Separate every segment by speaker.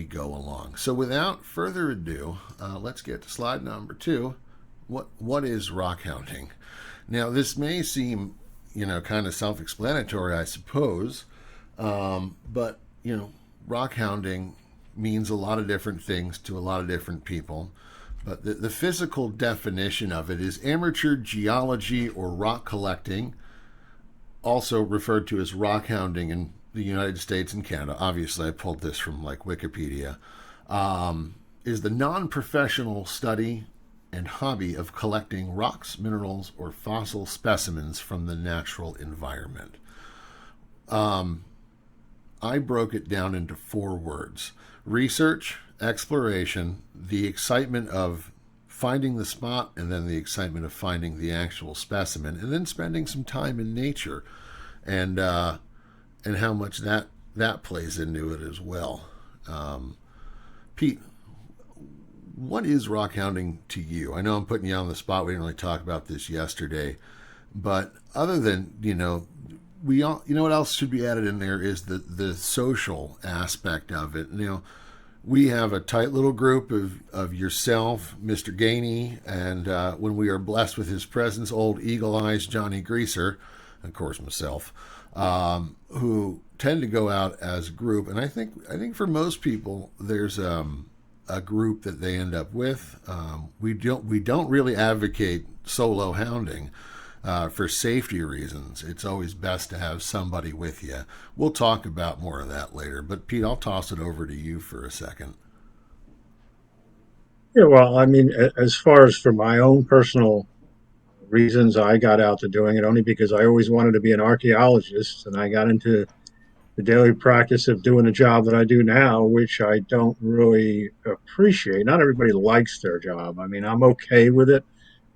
Speaker 1: go along. So without further ado, let's get to slide number 2. What is rockhounding? Now, this may seem, kind of self-explanatory, I suppose, but, rockhounding means a lot of different things to a lot of different people. But the physical definition of it is amateur geology or rock collecting, also referred to as rockhounding in the United States and Canada. Obviously, I pulled this from Wikipedia. Is the non-professional study and hobby of collecting rocks, minerals, or fossil specimens from the natural environment. I broke it down into 4 words: research, exploration, the excitement of finding the spot, and then the excitement of finding the actual specimen, and then spending some time in nature, and how much that plays into it as well. Pete, what is rockhounding to you? I know I'm putting you on the spot. We didn't really talk about this yesterday, but other than we all, what else should be added in there is the social aspect of it. We have a tight little group of yourself, Mr. Gainey, and when we are blessed with his presence, old Eagle Eyes Johnny Greaser, and of course myself, who tend to go out as a group. And I think for most people, there's a group that they end up with. We don't really advocate solo hounding for safety reasons. It's always best to have somebody with you. We'll talk about more of that later. But Pete, I'll toss it over to you for a second.
Speaker 2: Yeah, well, I mean, as far as for my own personal reasons, I got out to doing it only because I always wanted to be an archaeologist, and I got into the daily practice of doing a job that I do now, which I don't really appreciate. Not everybody likes their job. I mean, I'm okay with it,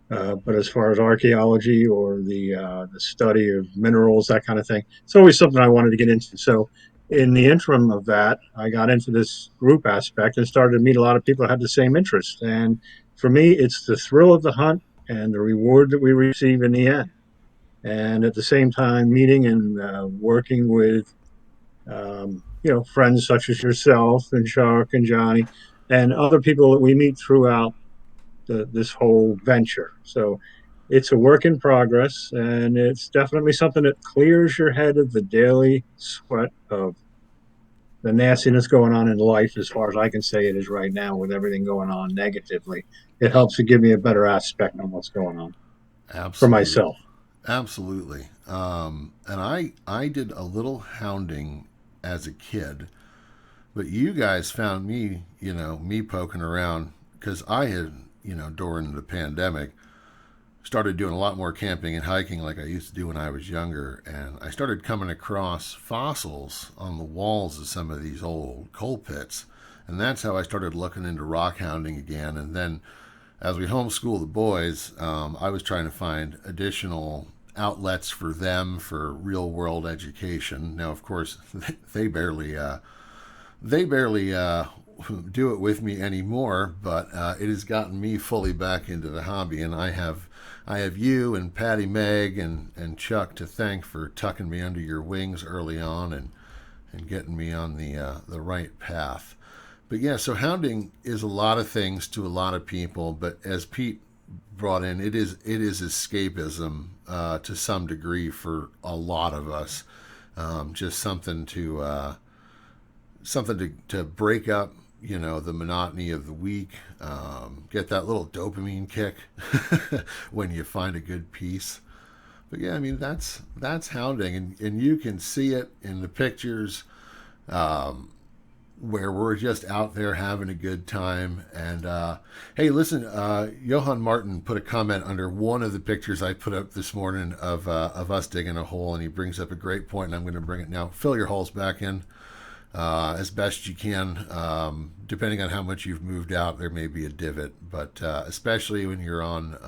Speaker 2: but as far as archaeology or the study of minerals, that kind of thing, it's always something I wanted to get into. So, in the interim of that, I got into this group aspect and started to meet a lot of people that had the same interest. And for me, it's the thrill of the hunt and the reward that we receive in the end. And at the same time, meeting and working with friends such as yourself and Shark and Johnny and other people that we meet throughout this whole venture. So it's a work in progress, and it's definitely something that clears your head of the daily sweat of the nastiness going on in life, as far as I can say it is right now, with everything going on negatively. It helps to give me a better aspect on what's going on for
Speaker 1: Absolutely.
Speaker 2: myself.
Speaker 1: Absolutely. And I did a little hounding as a kid, but you guys found me, me poking around because I had, during the pandemic, started doing a lot more camping and hiking like I used to do when I was younger. And I started coming across fossils on the walls of some of these old coal pits. And that's how I started looking into rock hounding again. And then as we homeschool the boys, I was trying to find additional outlets for them for real world education. Now, of course, they barely do it with me anymore, but it has gotten me fully back into the hobby, and I have you and Patty Meg and Chuck to thank for tucking me under your wings early on and getting me on the right path. But yeah, so hounding is a lot of things to a lot of people, but as Pete brought in, it is escapism to some degree for a lot of us. Just something to break up, the monotony of the week. Get that little dopamine kick when you find a good piece. But yeah, I mean that's hounding, and you can see it in the pictures. Where we're just out there having a good time. And hey, listen, Johan Martin put a comment under one of the pictures I put up this morning of us digging a hole, and he brings up a great point, and I'm going to bring it now. Fill your holes back in as best you can. Depending on how much you've moved out, there may be a divot, but especially when you're on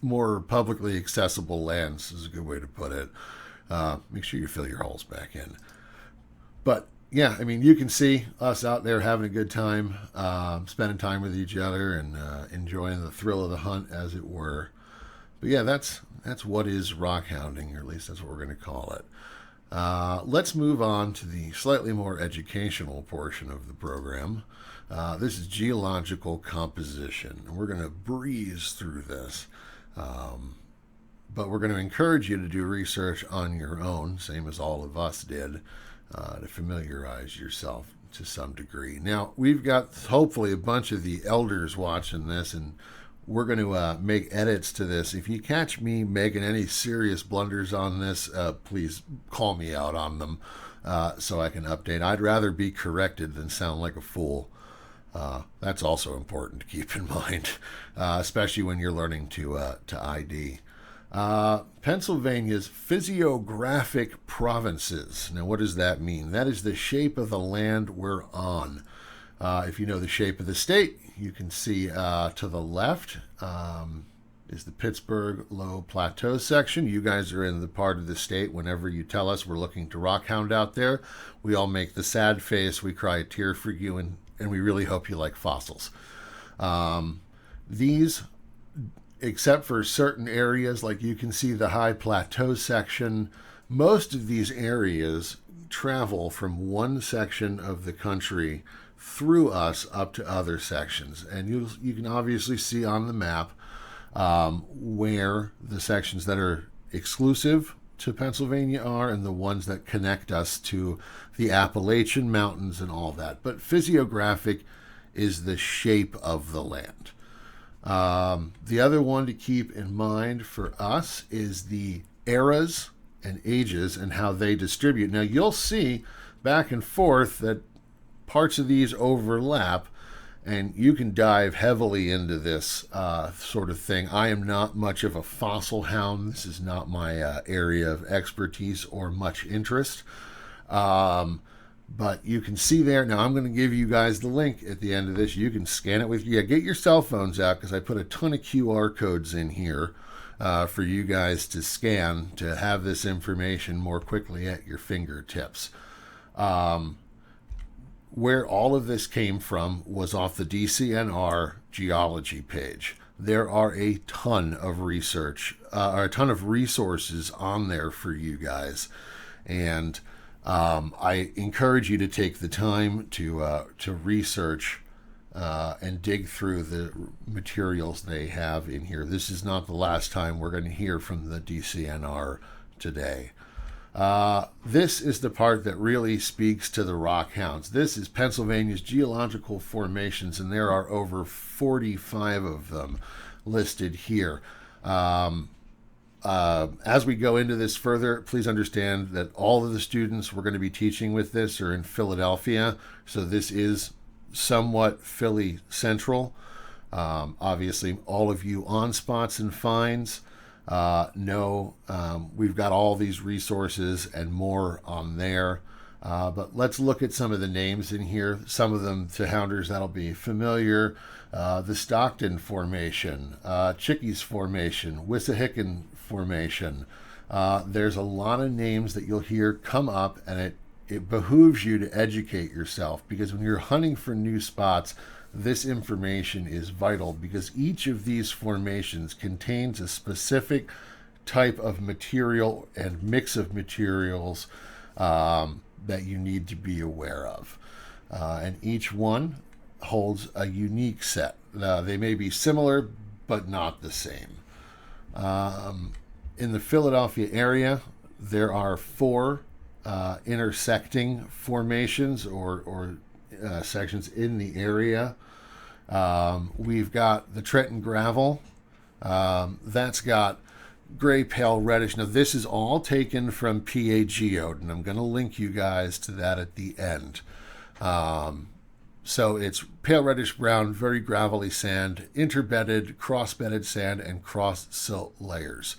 Speaker 1: more publicly accessible lands, is a good way to put it. Make sure you fill your holes back in. But yeah, I mean, you can see us out there having a good time, spending time with each other and enjoying the thrill of the hunt, as it were. But yeah, that's what is rock hounding, or at least that's what we're going to call it. Let's move on to the slightly more educational portion of the program. This is geological composition. We're going to breeze through this, but we're going to encourage you to do research on your own, same as all of us did, to familiarize yourself to some degree. Now, we've got hopefully a bunch of the elders watching this, and we're going to make edits to this. If you catch me making any serious blunders on this, please call me out on them so I can update. I'd rather be corrected than sound like a fool. That's also important to keep in mind, especially when you're learning to ID. Pennsylvania's physiographic provinces. Now, what does that mean? That is the shape of the land we're on. If you know the shape of the state, you can see to the left is the Pittsburgh Low Plateau section. You guys are in the part of the state whenever you tell us we're looking to rockhound out there. We all make the sad face. We cry a tear for you, and we really hope you like fossils. These, except for certain areas, like you can see the high plateau section, most of these areas travel from one section of the country through us up to other sections. And you can obviously see on the map where the sections that are exclusive to Pennsylvania are and the ones that connect us to the Appalachian Mountains and all that. But physiographic is the shape of the land. The other one to keep in mind for us is the eras and ages and how they distribute. Now, you'll see back and forth that parts of these overlap, and you can dive heavily into this sort of thing. I am not much of a fossil hound. This is not my area of expertise or much interest. But you can see there. Now, I'm going to give you guys the link at the end of this. You can scan it with you. Get your cell phones out, because I put a ton of QR codes in here for you guys to scan to have this information more quickly at your fingertips. Where all of this came from was off the DCNR geology page. There are a ton of research, or a ton of resources on there for you guys. And I encourage you to take the time to research and dig through the materials they have in here. This is not the last time we're going to hear from the DCNR today. This is the part that really speaks to the rockhounds. This is Pennsylvania's geological formations, and there are over 45 of them listed here. As we go into this further, please understand that all of the students we're going to be teaching with this are in Philadelphia, so this is somewhat Philly central. Obviously, all of you on spots and finds know we've got all these resources and more on there. But let's look at some of the names in here. Some of them to hounders that'll be familiar. The Stockton Formation, Chickies Formation, Wissahickon Formation. There's a lot of names that you'll hear come up, and it behooves you to educate yourself, because when you're hunting for new spots, this information is vital, because each of these formations contains a specific type of material and mix of materials that you need to be aware of. And each one holds a unique set. They may be similar, but not the same. In the Philadelphia area, there are 4 intersecting formations or sections in the area. We've got the Trenton Gravel. That's got gray, pale, reddish. Now, this is all taken from PA Geode, and I'm going to link you guys to that at the end. So it's pale, reddish, brown, very gravelly sand, interbedded, cross-bedded sand, and cross-silt layers.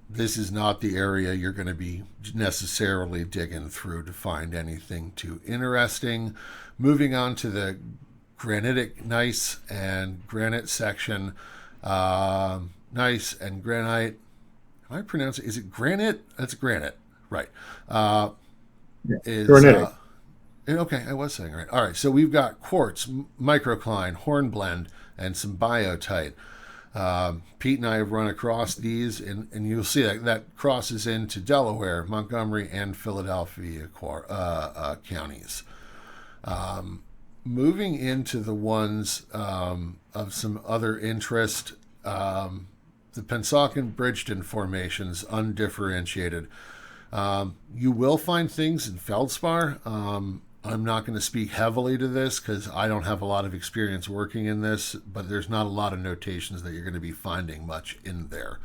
Speaker 1: This is not the area you're going to be necessarily digging through to find anything too interesting. Moving on to the granitic gneiss and granite section. Gneiss and granite. How do I pronounce it? Is it granite? That's granite. Right.
Speaker 2: Granitic.
Speaker 1: Okay, I was saying right. All right, so we've got quartz, microcline, hornblende, and some biotite. Pete and I have run across these, and you'll see that crosses into Delaware, Montgomery, and Philadelphia counties. Moving into the ones of some other interest, the Pennsauken-Bridgeton formations, undifferentiated. You will find things in feldspar. I'm not going to speak heavily to this because I don't have a lot of experience working in this, but there's not a lot of notations that you're going to be finding much in there.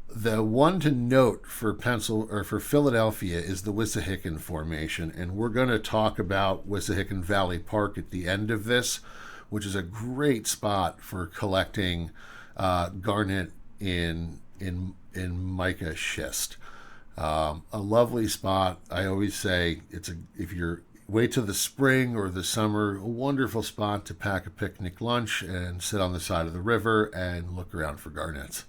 Speaker 1: The one to note for Philadelphia is the Wissahickon formation, and we're going to talk about Wissahickon Valley Park at the end of this, which is a great spot for collecting garnet in mica schist. A lovely spot. I always say if you're wait till the spring or the summer, a wonderful spot to pack a picnic lunch and sit on the side of the river and look around for garnets.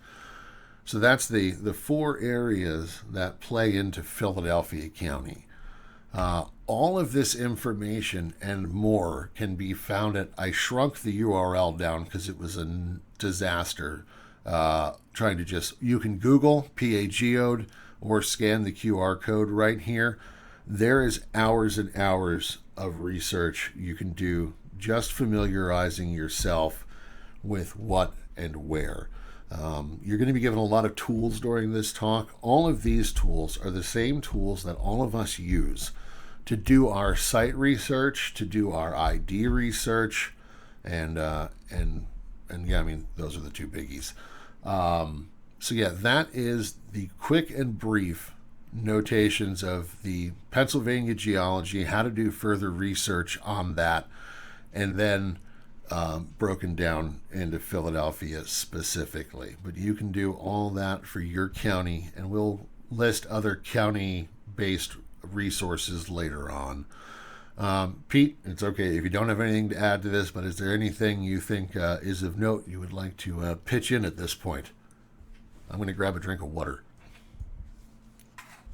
Speaker 1: So that's the 4 areas that play into Philadelphia County. All of this information and more can be found at, I shrunk the URL down because it was a disaster trying to you can Google PA Geode or scan the QR code right here. There is hours and hours of research you can do just familiarizing yourself with what and where. You're going to be given a lot of tools during this talk. All of these tools are the same tools that all of us use to do our site research, to do our ID research, and yeah, I mean, those are the 2 biggies. So yeah, that is the quick and brief notations of the Pennsylvania geology, how to do further research on that, and then broken down into Philadelphia specifically. But you can do all that for your county, and we'll list other county-based resources later on. Pete, it's okay if you don't have anything to add to this, but is there anything you think is of note you would like to pitch in at this point? I'm going to grab a drink of water.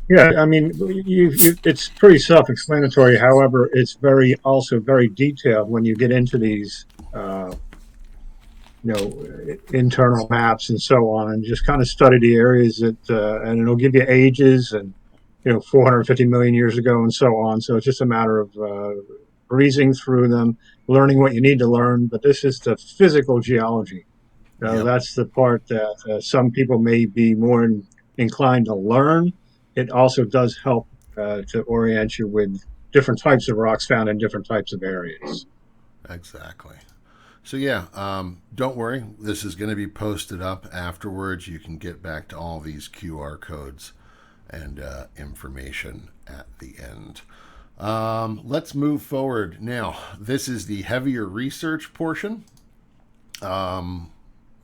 Speaker 2: Yeah, I mean, it's pretty self-explanatory. However, it's also very detailed when you get into these, internal maps and so on, and just kind of study the areas and it'll give you ages and 450 million years ago and so on. So it's just a matter of breezing through them, learning what you need to learn. But this is the physical geology.
Speaker 1: Yep.
Speaker 2: That's the part that some people may be more inclined to learn. It also does help to orient you with different types of rocks found in different types of areas.
Speaker 1: Exactly. So yeah, don't worry. This is going to be posted up afterwards. You can get back to all these QR codes and information at the end. Let's move forward now. This is the heavier research portion. How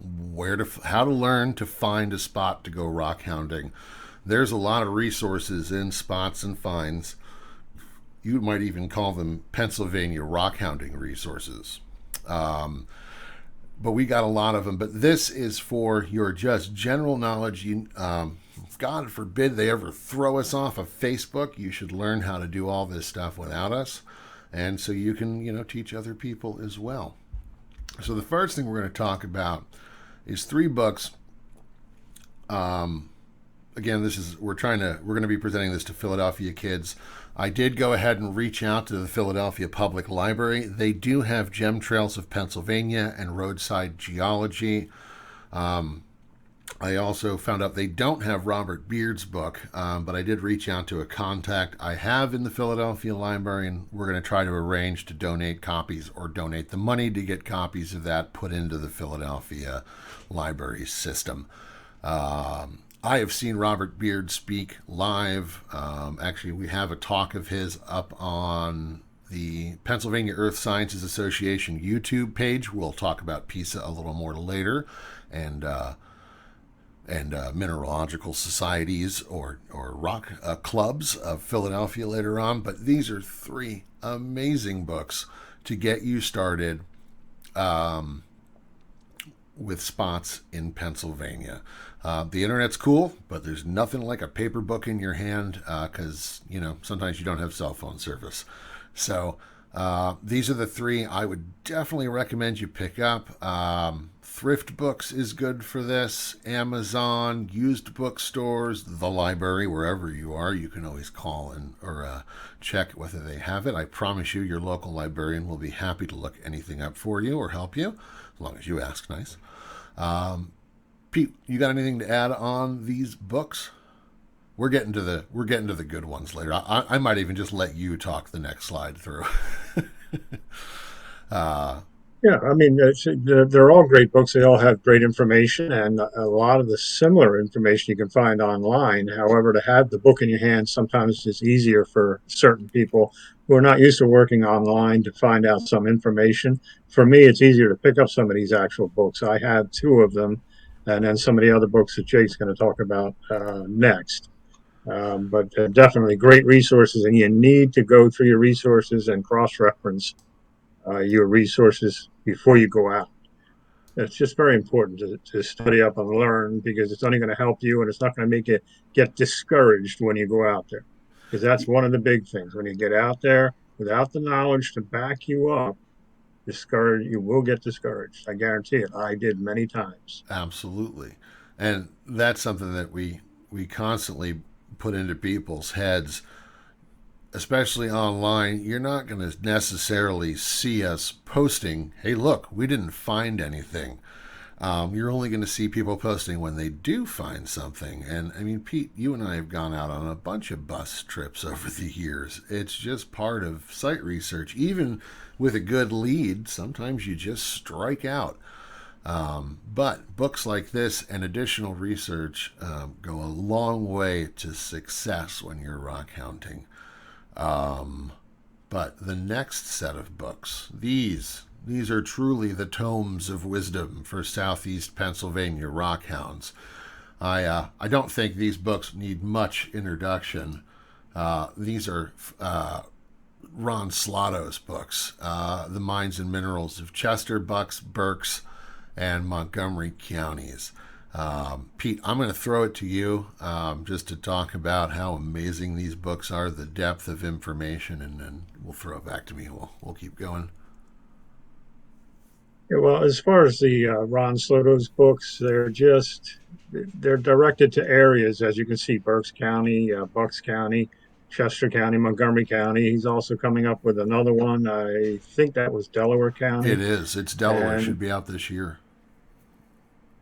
Speaker 1: to learn to find a spot to go rock hounding. There's a lot of resources in spots and finds. You might even call them Pennsylvania rock hounding resources. But we got a lot of them. But this is for your just general knowledge. God forbid they ever throw us off of Facebook. You should learn how to do all this stuff without us. And so you can, teach other people as well. So the first thing we're going to talk about is 3 books. Again, we're going to be presenting this to Philadelphia kids. I did go ahead and reach out to the Philadelphia Public Library. They do have Gem Trails of Pennsylvania and Roadside Geology. I also found out they don't have Robert Beard's book, but I did reach out to a contact I have in the Philadelphia Library, and we're going to try to arrange to donate copies or donate the money to get copies of that put into the Philadelphia Library system. I have seen Robert Beard speak live. Actually, we have a talk of his up on the Pennsylvania Earth Sciences Association YouTube page. We'll talk about PISA a little more later, and mineralogical societies or rock clubs of Philadelphia later on. But these are 3 amazing books to get you started with spots in Pennsylvania. The internet's cool, but there's nothing like a paper book in your hand because, sometimes you don't have cell phone service. So These are the three I would definitely recommend you pick up. Thrift Books is good for this. Amazon, used bookstores, the library, wherever you are, you can always call and or check whether they have it. I promise you, your local librarian will be happy to look anything up for you or help you, as long as you ask nice. Pete, you got anything to add on these books? We're getting to the good ones later. I might even just let you talk the next slide through. uh,
Speaker 2: Yeah, I mean, they're all great books. They all have great information and a lot of the similar information you can find online. However, to have the book in your hand sometimes is easier for certain people who are not used to working online to find out some information. For me, it's easier to pick up some of these actual books. I have two of them, and then some of the other books that Jake's going to talk about next. But definitely great resources, and you need to go through your resources and cross reference your resources before you go out. It's just very important to study up and learn because it's only going to help you and it's not going to make you get discouraged when you go out there. Because that's one of the big things. When you get out there without the knowledge to back you up, discouraged, you will get discouraged. I guarantee it. I did many times.
Speaker 1: Absolutely, and that's something that we constantly put into people's heads, especially online. You're not going to necessarily see us posting, "Hey, look, we didn't find anything." You're only going to see people posting when they do find something. And I mean, Pete, you and I have gone out on a bunch of bus trips over the years. It's just part of site research. Even with a good lead, sometimes you just strike out. But books like this and additional research go a long way to success when you're rock hounding. But the next set of books, these are truly the tomes of wisdom for Southeast Pennsylvania rockhounds. I don't think these books need much introduction. These are Ron Slotto's books, The Mines and Minerals of Chester, Bucks, Berks, and Montgomery counties. Pete, I'm going to throw it to you just to talk about how amazing these books are, the depth of information, and then we'll throw it back to me. We'll keep going.
Speaker 2: Yeah, well, as far as the Ron Slotto's books, they're directed to areas, as you can see, Berks County, Bucks County, Chester County, Montgomery County. He's also coming up with another one. I think that was Delaware
Speaker 1: It
Speaker 2: County.
Speaker 1: is. It's Delaware.
Speaker 2: And
Speaker 1: Should be out this year.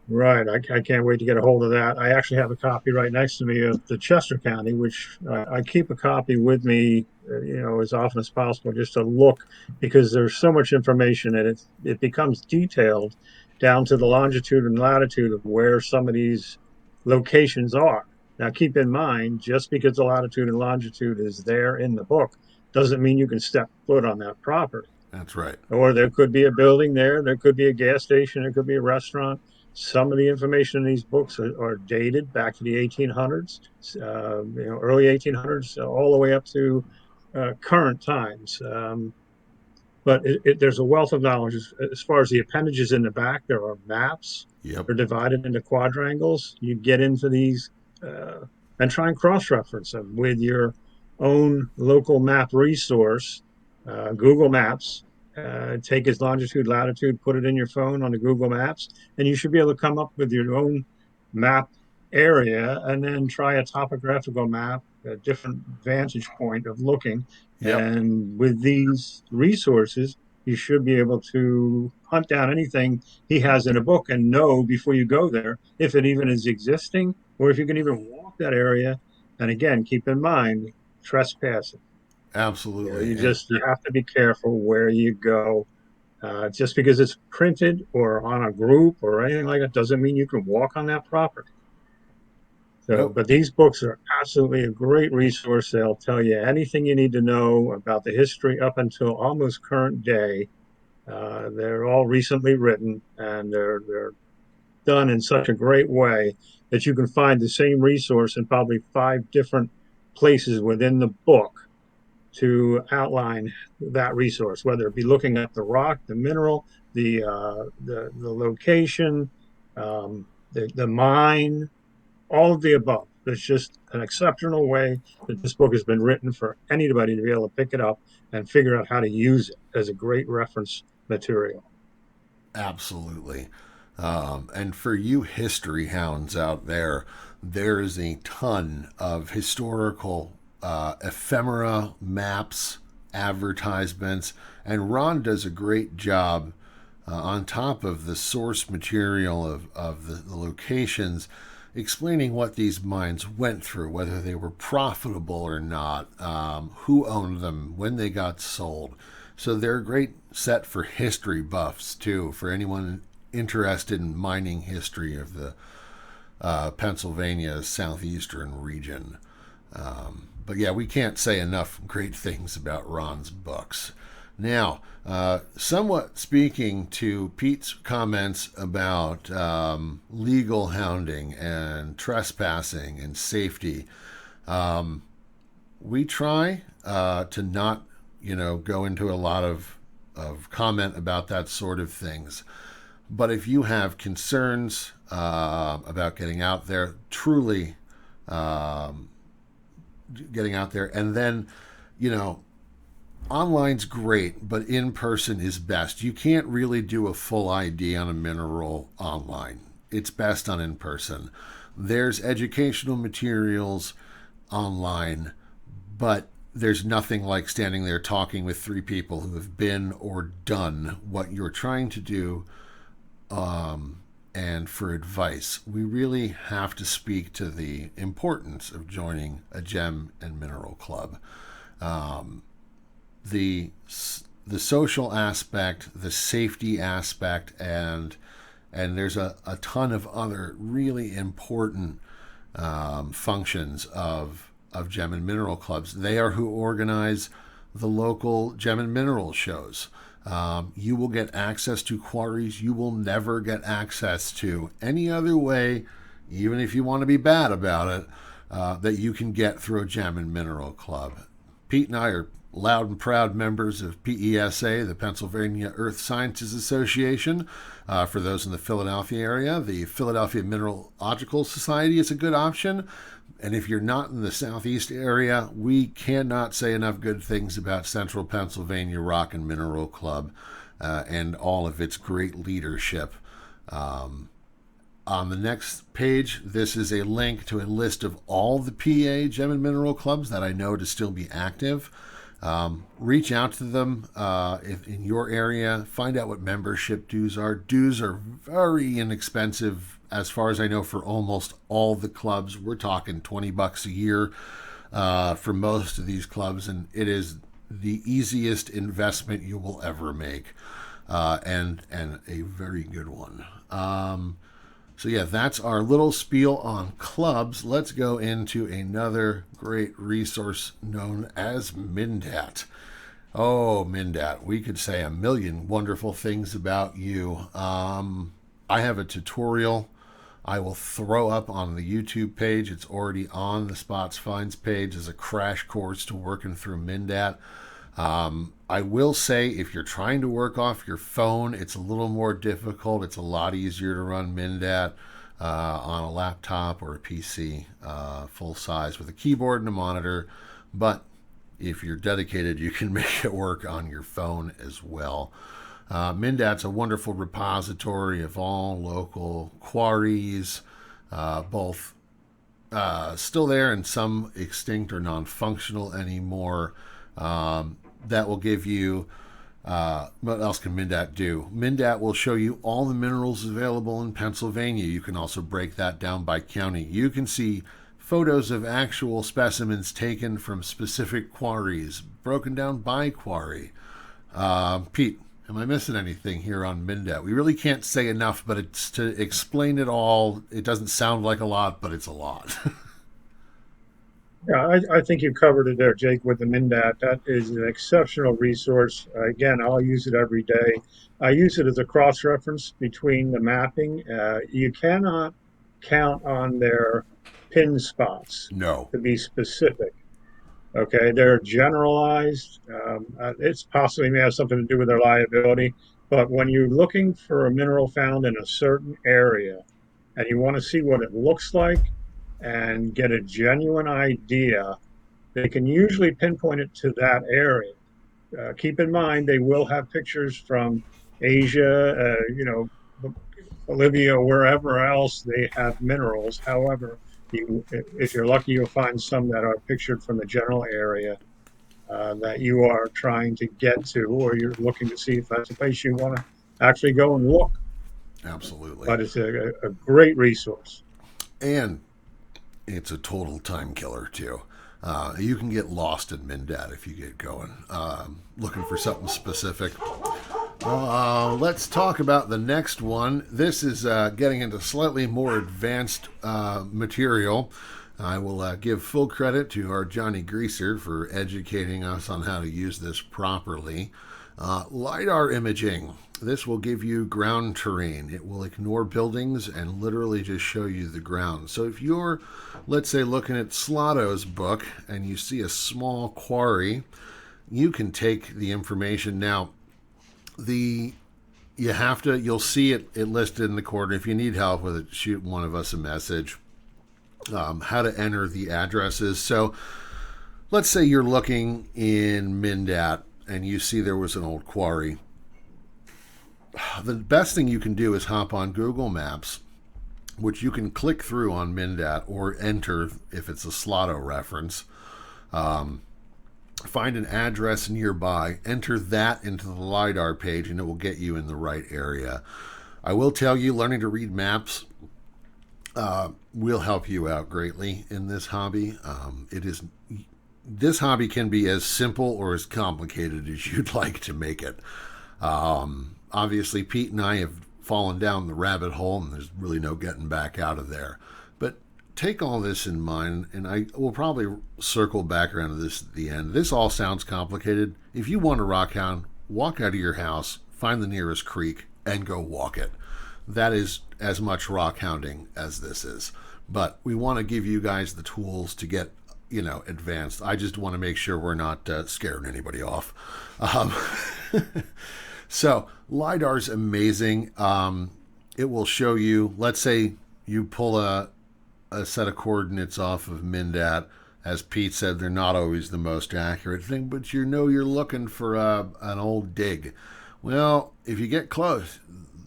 Speaker 2: right, I can't wait to get a hold of that. I actually have a copy right next to me of the Chester County, which I keep a copy with me, as often as possible, just to look because there's so much information and it becomes detailed down to the longitude and latitude of where some of these locations are. Now, keep in mind, just because the latitude and longitude is there in the book doesn't mean you can step foot on that property.
Speaker 1: That's right.
Speaker 2: Or there could be a building there, there could be a gas station, there could be a restaurant. Some of the information in these books are dated back to the 1800s, early 1800s, all the way up to current times. But there's a wealth of knowledge as far as the appendages in the back. There are maps.
Speaker 1: Yep.
Speaker 2: They're divided into quadrangles. You get into these and try and cross-reference them with your own local map resource, Google Maps. Take its longitude, latitude, put it in your phone on the Google Maps, and you should be able to come up with your own map area and then try a topographical map, a different vantage point of looking.
Speaker 1: Yep.
Speaker 2: And with these resources, you should be able to hunt down anything he has in a book and know before you go there if it even is existing or if you can even walk that area. And again, keep in mind trespassing.
Speaker 1: Absolutely.
Speaker 2: You have to be careful where you go. Just because it's printed or on a group or anything like that doesn't mean you can walk on that property. So,
Speaker 1: Nope.
Speaker 2: but these books are absolutely a great resource. They'll tell you anything you need to know about the history up until almost current day. They're all recently written, and they're done in such a great way that you can find the same resource in probably five different places within the book to outline that resource, whether it be looking at the rock, the mineral, the location, the mine, all of the above. There's just an exceptional way that this book has been written for anybody to be able to pick it up and figure out how to use it as a great reference material.
Speaker 1: Absolutely. And for you history hounds out there, there is a ton of historical ephemera, maps, advertisements, and Ron does a great job on top of the source material of the locations, explaining what these mines went through, whether they were profitable or not, who owned them, when they got sold. So they're a great set for history buffs, too, for anyone interested in mining history of the Pennsylvania southeastern region. But yeah, we can't say enough great things about Ron's books. Now, somewhat speaking to Pete's comments about legal hounding and trespassing and safety, we try to not, go into a lot of comment about that sort of things. But if you have concerns about getting out there, truly getting out there, and then, online's great, but in person is best. You can't really do a full ID on a mineral online. It's best on in person. There's educational materials online, but there's nothing like standing there talking with three people who have been or done what you're trying to do. And for advice, we really have to speak to the importance of joining a gem and mineral club. The social aspect, the safety aspect, and there's a ton of other really important functions of gem and mineral clubs. They are who organize the local gem and mineral shows. You will get access to quarries you will never get access to any other way, even if you want to be bad about it, that you can get through a gem and mineral club. Pete and I are loud and proud members of PESA, the Pennsylvania Earth Sciences Association. For those in the Philadelphia area, the Philadelphia Mineralogical Society is a good option. And if you're not in the southeast area, we cannot say enough good things about Central Pennsylvania Rock and Mineral Club and all of its great leadership. On the next page, this is a link to a list of all the PA Gem and Mineral Clubs that I know to still be active. Reach out to them if in your area. Find out what membership dues are. Dues are very inexpensive, as far as I know, for almost all the clubs. We're talking $20 a year for most of these clubs, and it is the easiest investment you will ever make, and a very good one. So yeah, that's our little spiel on clubs. Let's go into another great resource known as Mindat. Oh, Mindat, we could say a million wonderful things about you. I have a tutorial I will throw up on the YouTube page. It's already on the Spots Finds page as a crash course to working through Mindat. I will say, if you're trying to work off your phone, it's a little more difficult. It's a lot easier to run Mindat on a laptop or a PC, full size with a keyboard and a monitor. But if you're dedicated, you can make it work on your phone as well. Mindat's a wonderful repository of all local quarries, both still there and some extinct or non-functional anymore. That will give you, what else can Mindat do? Mindat will show you all the minerals available in Pennsylvania. You can also break that down by county. You can see photos of actual specimens taken from specific quarries, broken down by quarry. Pete, am I missing anything here on Mindat? We really can't say enough, but it's to explain it all. It doesn't sound like a lot, but it's a lot.
Speaker 2: Yeah, I think you covered it there, Jake, with the Mindat. That is an exceptional resource. Again, I'll use it every day. I use it as a cross reference between the mapping. You cannot count on their pin spots
Speaker 1: No.
Speaker 2: to be specific. Okay, they're generalized. It's possibly may have something to do with their liability, but when you're looking for a mineral found in a certain area and you want to see what it looks like and get a genuine idea, they can usually pinpoint it to that area. Keep in mind, they will have pictures from Asia, Bolivia, wherever else they have minerals. However, if you're lucky, you'll find some that are pictured from the general area that you are trying to get to, or you're looking to see if that's a place you want to actually go and look.
Speaker 1: Absolutely.
Speaker 2: But it's a great resource.
Speaker 1: And it's a total time killer, too. You can get lost in Mindat if you get going, looking for something specific. Let's talk about the next one. This is getting into slightly more advanced material. I will give full credit to our Johnny Greaser for educating us on how to use this properly. LiDAR imaging. This will give you ground terrain. It will ignore buildings and literally just show you the ground. So if you're, let's say, looking at Slotto's book and you see a small quarry, you can take the information. Now, you'll see it listed in the corner. If you need help with it, shoot one of us a message. How to enter the addresses. So let's say you're looking in Mindat and you see there was an old quarry. The best thing you can do is hop on Google Maps, which you can click through on Mindat or enter if it's a Slotto reference. Find an address nearby, enter that into the LiDAR page, and it will get you in the right area. I will tell you, learning to read maps will help you out greatly in this hobby. This hobby can be as simple or as complicated as you'd like to make it. Obviously, Pete and I have fallen down the rabbit hole, and there's really no getting back out of there. But take all this in mind, and I will probably circle back around to this at the end. This all sounds complicated. If you want a rockhound, walk out of your house, find the nearest creek, and go walk it. That is as much rockhounding as this is. But we want to give you guys the tools to get, advanced. I just want to make sure we're not scaring anybody off. So LiDAR's amazing. It will show you, let's say you pull a set of coordinates off of Mindat. As Pete said, they're not always the most accurate thing, but you're looking for an old dig. Well, if you get close,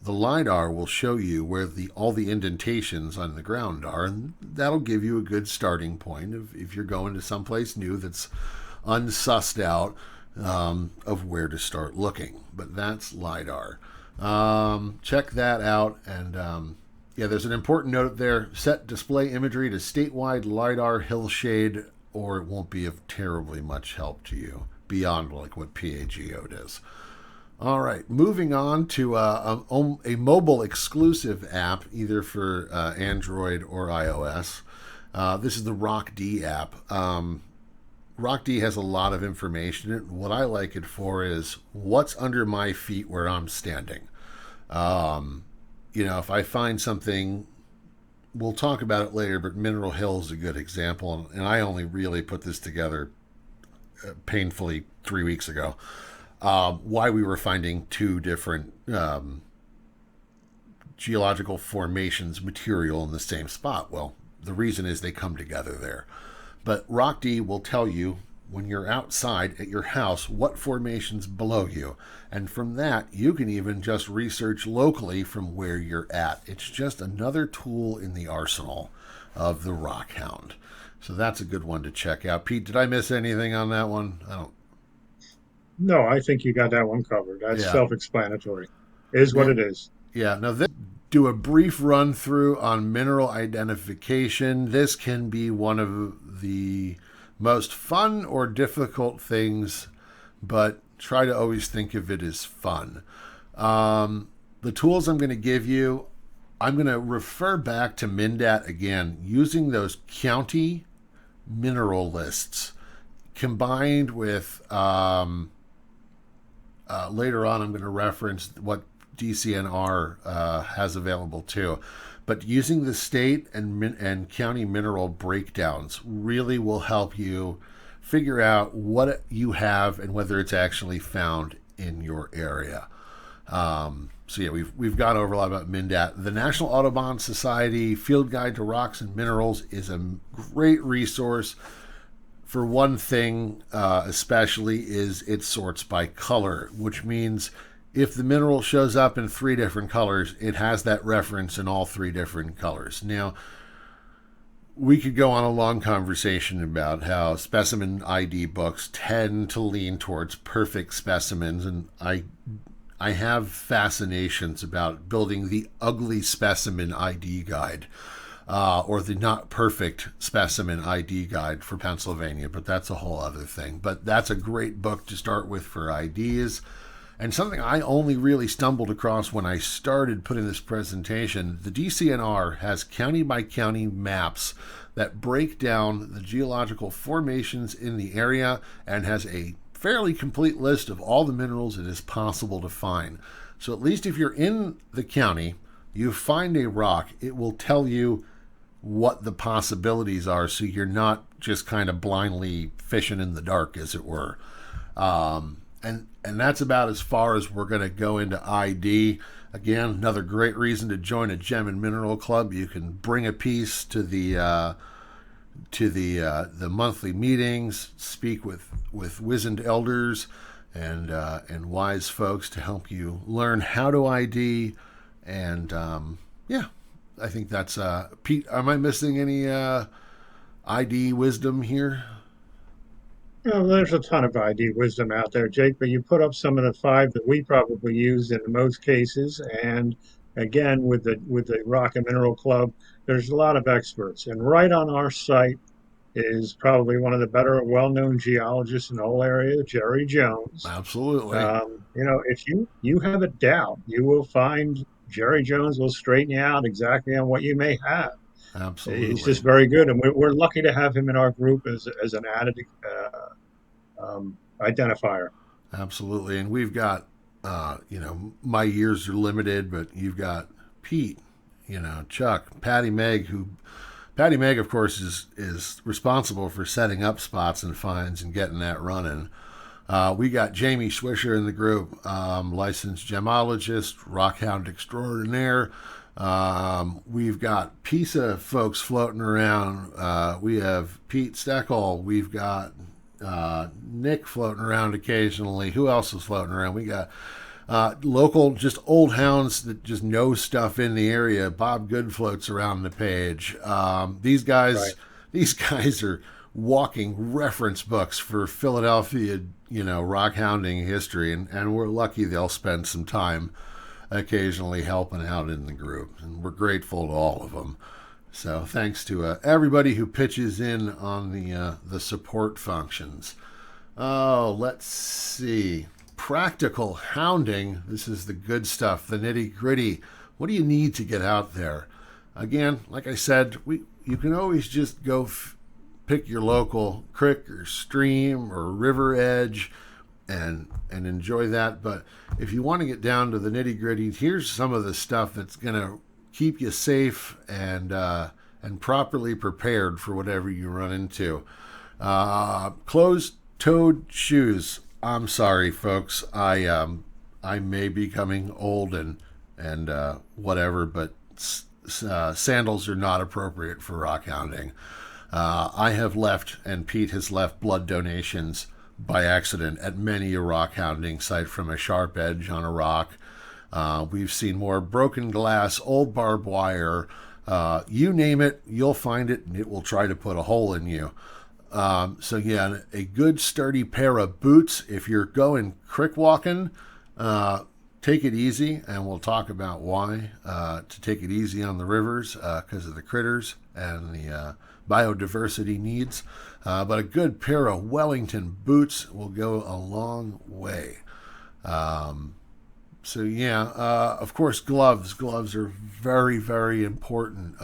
Speaker 1: the LiDAR will show you where all the indentations on the ground are, and that'll give you a good starting point if you're going to someplace new that's unsussed out of where to start looking. But that's LiDAR. Check that out. And there's an important note there. Set display imagery to statewide LiDAR hillshade, or it won't be of terribly much help to you beyond like what PAGO does. All right, moving on to a mobile exclusive app, either for Android or iOS. This is the RockD app. RockD has a lot of information. What I like it for is what's under my feet where I'm standing. If I find something, we'll talk about it later, but Mineral Hill is a good example. And I only really put this together painfully 3 weeks ago. Why we were finding two different geological formations material in the same spot. Well, the reason is they come together there. But RockD will tell you when you're outside at your house what formation's below you. And from that, you can even just research locally from where you're at. It's just another tool in the arsenal of the Rockhound. So that's a good one to check out. Pete, did I miss anything on that one?
Speaker 2: No, I think you got that one covered. That's
Speaker 1: Yeah.
Speaker 2: self-explanatory. It is what it is.
Speaker 1: Yeah. Now, do a brief run through on mineral identification. This can be one of the most fun or difficult things, but try to always think of it as fun. The tools I'm going to give you, I'm going to refer back to Mindat again, using those county mineral lists combined with later on I'm going to reference what DCNR has available too. But using the state and county mineral breakdowns really will help you figure out what you have and whether it's actually found in your area. So yeah, we've gone over a lot about MNDAT. The National Audubon Society Field Guide to Rocks and Minerals is a great resource. For one thing, especially, is it sorts by color, which means if the mineral shows up in 3 different colors, it has that reference in all 3 different colors. Now, we could go on a long conversation about how specimen ID books tend to lean towards perfect specimens, and I have fascinations about building the ugly specimen ID guide, or the not perfect specimen ID guide for Pennsylvania, but that's a whole other thing. But that's a great book to start with for IDs. And something I only really stumbled across when I started putting this presentation, the DCNR has county by county maps that break down the geological formations in the area and has a fairly complete list of all the minerals it is possible to find. So at least if you're in the county, you find a rock, it will tell you what the possibilities are, so you're not just kind of blindly fishing in the dark, as it were. And that's about as far as we're going to go into ID. Again, another great reason to join a gem and mineral club. You can bring a piece to the monthly meetings, speak with wizened elders and wise folks to help you learn how to ID. And yeah, I think that's Pete. Am I missing any ID wisdom here?
Speaker 2: There's a ton of ID wisdom out there, Jake, but you put up some of the 5 that we probably use in most cases. And again, with the Rock and Mineral Club, there's a lot of experts. And right on our site is probably one of the better well-known geologists in the whole area, Jerry Jones.
Speaker 1: Absolutely.
Speaker 2: If you have a doubt, you will find Jerry Jones will straighten you out exactly on what you may have. He's
Speaker 1: Absolutely.
Speaker 2: just very good, and we're lucky to have him in our group as an added identifier.
Speaker 1: Absolutely. And we've got, my years are limited, but you've got Pete, Chuck, Patty Meg, of course, is responsible for setting up spots and finds and getting that running. We got Jamie Swisher in the group, licensed gemologist, rockhound extraordinaire. We've got PISA folks floating around. We have Pete Steckel. We've got Nick floating around occasionally. Who else is floating around? We got local, just old hounds that just know stuff in the area. Bob Good floats around the page. These guys,
Speaker 2: Right.
Speaker 1: these guys are walking reference books for Philadelphia, rock hounding history, and we're lucky they'll spend some time occasionally helping out in the group, and we're grateful to all of them. So thanks to everybody who pitches in on the support functions. Oh, let's see. Practical hounding. This is the good stuff, the nitty gritty. What do you need to get out there? Again, like I said, you can always just go pick your local creek or stream or river edge and enjoy that. But if you want to get down to the nitty gritty, here's some of the stuff that's going to keep you safe and properly prepared for whatever you run into. Closed-toed shoes. I'm sorry, folks. I may be becoming old and whatever, but sandals are not appropriate for rock hounding. I have left, and Pete has left, blood donations by accident at many a rock hounding site from a sharp edge on a rock. We've seen more broken glass, old barbed wire. You name it, you'll find it, and it will try to put a hole in you. So yeah, a good sturdy pair of boots. If you're going creek walking, take it easy, and we'll talk about why to take it easy on the rivers because of the critters and the biodiversity needs. But a good pair of Wellington boots will go a long way. So yeah, of course, gloves. Gloves are very, very important.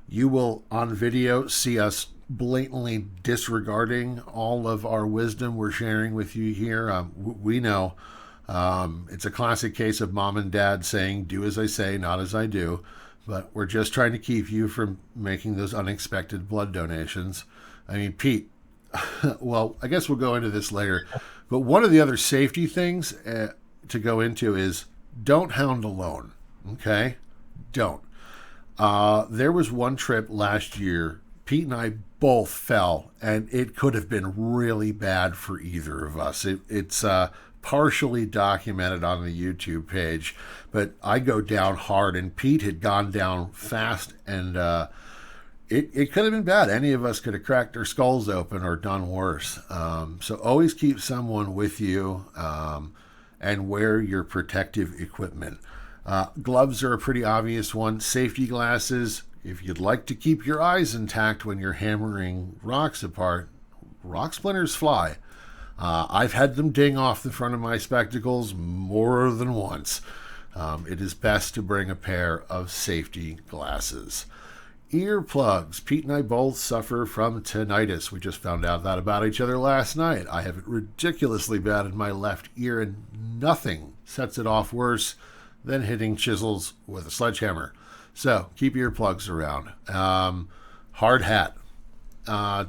Speaker 1: You will, on video, see us blatantly disregarding all of our wisdom we're sharing with you here. We know it's a classic case of mom and dad saying, do as I say, not as I do. But we're just trying to keep you from making those unexpected blood donations. I mean, Pete, well, I guess we'll go into this later. But one of the other safety things, to go into is don't hound alone. Okay? Don't. There was one trip last year. Pete and I both fell, and it could have been really bad for either of us. It's partially documented on the YouTube page, but I go down hard, and Pete had gone down fast, and it could have been bad. Any of us could have cracked our skulls open or done worse. So always keep someone with you, and wear your protective equipment. Gloves are a pretty obvious one. Safety glasses. If you'd like to keep your eyes intact when you're hammering rocks apart, rock splinters fly. I've had them ding off the front of my spectacles more than once. It is best to bring a pair of safety glasses. Earplugs. Pete and I both suffer from tinnitus. We just found out that about each other last night. I have it ridiculously bad in my left ear, and nothing sets it off worse than hitting chisels with a sledgehammer. So keep earplugs around. Hard hat.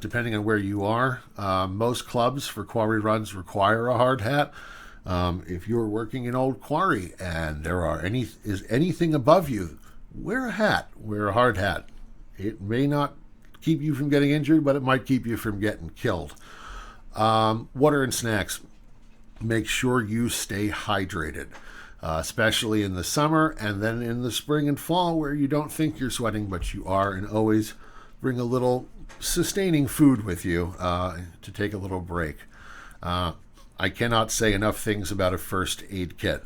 Speaker 1: Depending on where you are, most clubs for quarry runs require a hard hat. If you're working in old quarry and is anything above you, wear a hat. Wear a hard hat. It may not keep you from getting injured, but it might keep you from getting killed. Water and snacks. Make sure you stay hydrated, especially in the summer and then in the spring and fall where you don't think you're sweating, but you are, and always bring a little sustaining food with you to take a little break. I cannot say enough things about a first aid kit.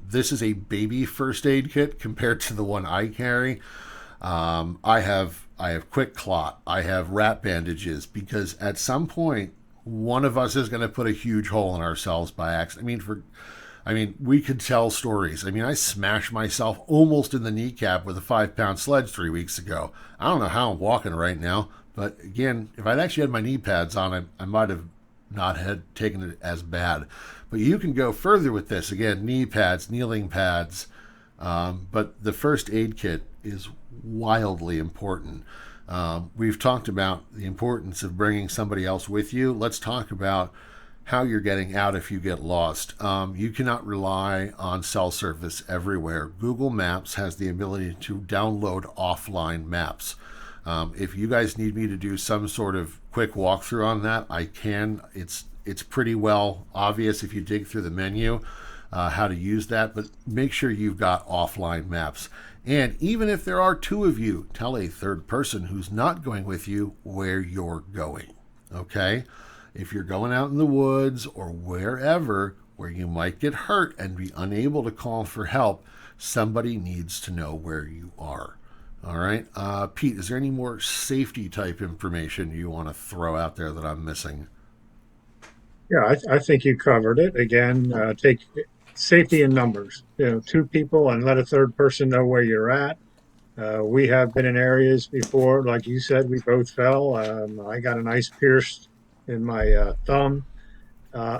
Speaker 1: This is a baby first aid kit compared to the one I carry. I have quick clot. I have wrap bandages, because at some point one of us is going to put a huge hole in ourselves by accident. We could tell stories. I smashed myself almost in the kneecap with a 5-pound sledge 3 weeks ago. I don't know how I'm walking right now, but again, if I'd actually had my knee pads on, I might have not had taken it as bad. But you can go further with this. Again, knee pads, kneeling pads, but the first aid kit is wildly important. We've talked about the importance of bringing somebody else with you. Let's talk about how you're getting out if you get lost. You cannot rely on cell service everywhere. Google Maps has the ability to download offline maps. If you guys need me to do some sort of quick walkthrough on that, I can. It's pretty well obvious if you dig through the menu how to use that, but make sure you've got offline maps. And even if there are two of you, tell a third person who's not going with you where you're going, okay? If you're going out in the woods or wherever where you might get hurt and be unable to call for help, somebody needs to know where you are. All right. Pete, is there any more safety type information you want to throw out there that I'm missing?
Speaker 2: Yeah, I think you covered it. Again, take safety in numbers. Two people, and let a third person know where you're at. We have been in areas before, like you said, we both fell. I got an ice pierced in my thumb.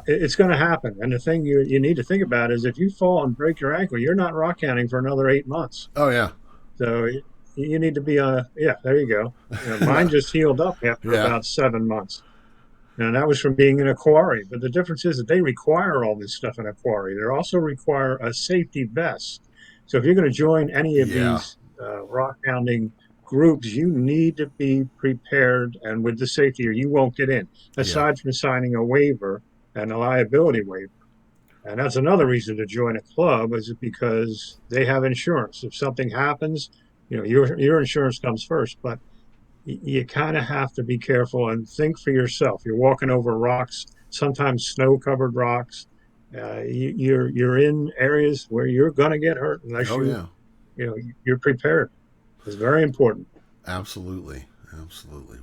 Speaker 2: It's going to happen. And the thing you need to think about is if you fall and break your ankle, you're not rock hounding for another 8 months.
Speaker 1: Oh, yeah.
Speaker 2: So you need to be yeah, there you go. Mine just healed up after about 7 months. And that was from being in a quarry. But the difference is that they require all this stuff in a quarry. They also require a safety vest. So if you're going to join any of these rock hounding groups, you need to be prepared and with the safety, or you won't get in, aside from signing a waiver and a liability waiver. And that's another reason to join a club, is because they have insurance. If something happens, your insurance comes first. But you kind of have to be careful and think for yourself. You're walking over rocks, sometimes snow-covered rocks. You're in areas where you're going to get hurt unless you're prepared. It's very important.
Speaker 1: Absolutely.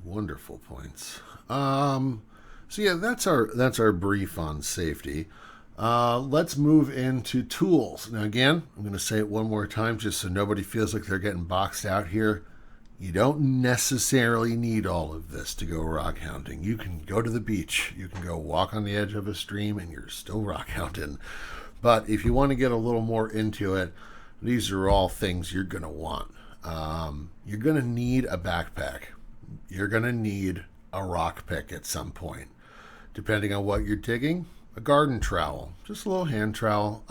Speaker 1: Wonderful points. That's our brief on safety. Let's move into tools. Now, again, I'm going to say it one more time just so nobody feels like they're getting boxed out here. You don't necessarily need all of this to go rock hounding. You can go to the beach. You can go walk on the edge of a stream and you're still rock hounding. But if you want to get a little more into it, these are all things you're going to want. You're going to need a backpack. You're going to need a rock pick at some point. Depending on what you're digging, a garden trowel, just a little hand trowel.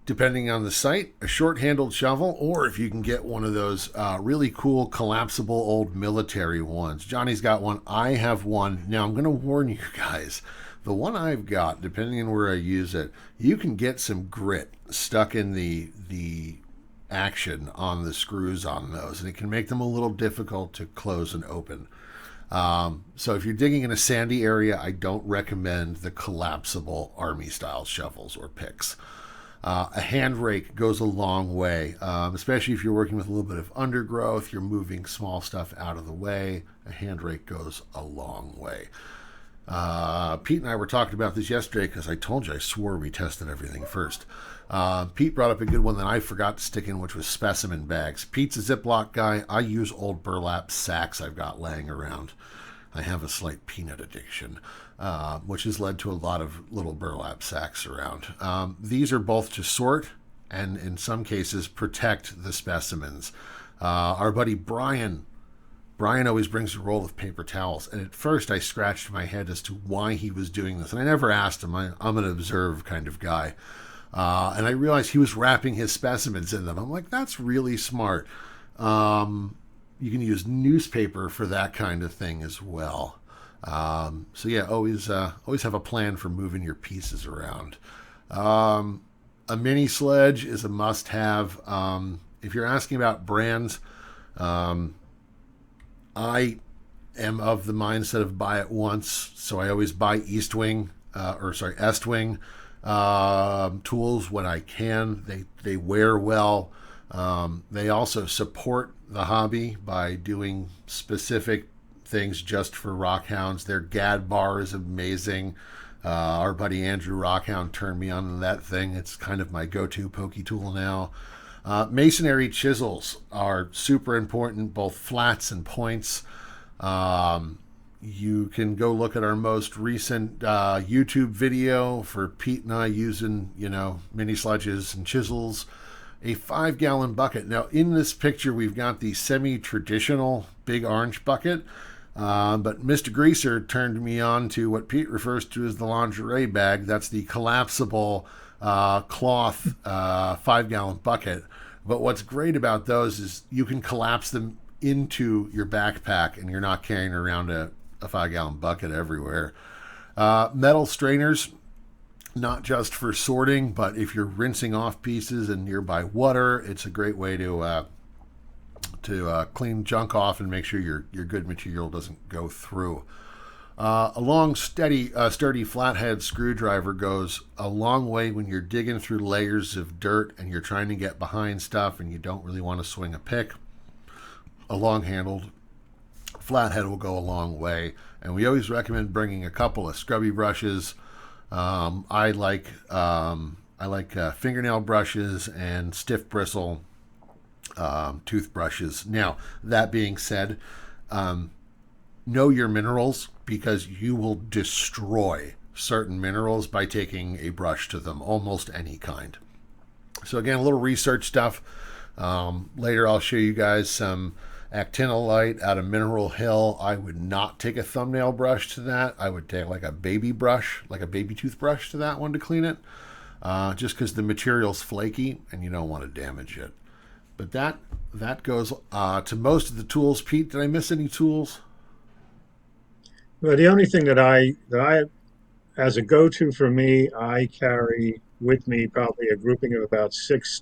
Speaker 1: Depending on the site, a short-handled shovel, or if you can get one of those really cool collapsible old military ones. Johnny's got one. I have one. Now, I'm going to warn you guys. The one I've got, depending on where I use it, you can get some grit stuck in the action on the screws on those, and it can make them a little difficult to close and open. So if you're digging in a sandy area, I don't recommend the collapsible army-style shovels or picks. A hand rake goes a long way, especially if you're working with a little bit of undergrowth, you're moving small stuff out of the way. A hand rake goes a long way. Pete and I were talking about this yesterday because I told you I swore we tested everything first. Pete brought up a good one that I forgot to stick in, which was specimen bags. Pete's a Ziploc guy. I use old burlap sacks I've got laying around. I have a slight peanut addiction, which has led to a lot of little burlap sacks around. These are both to sort and, in some cases, protect the specimens. Our buddy Brian always brings a roll of paper towels, and at first I scratched my head as to why he was doing this, and I never asked him. I'm an observe kind of guy. And I realized he was wrapping his specimens in them. I'm like, that's really smart. You can use newspaper for that kind of thing as well. So yeah, always have a plan for moving your pieces around. A mini sledge is a must-have. If you're asking about brands, I am of the mindset of buy it once, so I always buy Estwing tools when I can. They wear well. They also support the hobby by doing specific things just for rockhounds. Their GAD bar is amazing. Our buddy Andrew Rockhound turned me on to that thing. It's kind of my go-to pokey tool now. Masonry chisels are super important, both flats and points. You can go look at our most recent YouTube video for Pete and I using, mini sledges and chisels. A 5-gallon bucket. Now, in this picture, we've got the semi-traditional big orange bucket, but Mr. Greaser turned me on to what Pete refers to as the lingerie bag. That's the collapsible cloth 5-gallon bucket. But what's great about those is you can collapse them into your backpack, and you're not carrying around a 5-gallon bucket everywhere. Metal strainers, not just for sorting, but if you're rinsing off pieces in nearby water, it's a great way to clean junk off and make sure your good material doesn't go through. A long, sturdy flathead screwdriver goes a long way when you're digging through layers of dirt and you're trying to get behind stuff and you don't really want to swing a pick. A long-handled flathead will go a long way, and we always recommend bringing a couple of scrubby brushes. I like fingernail brushes and stiff bristle toothbrushes. Now, that being said, know your minerals, because you will destroy certain minerals by taking a brush to them, almost any kind. So again, a little research stuff. Later I'll show you guys some actinolite out of Mineral Hill. I would not take a thumbnail brush to that. I would take like a baby brush, like a baby toothbrush to that one to clean it, just because the material's flaky and you don't want to damage it. But that goes to most of the tools. Pete, did I miss any tools?
Speaker 2: Well, the only thing that I as a go-to for me, I carry with me probably a grouping of about 6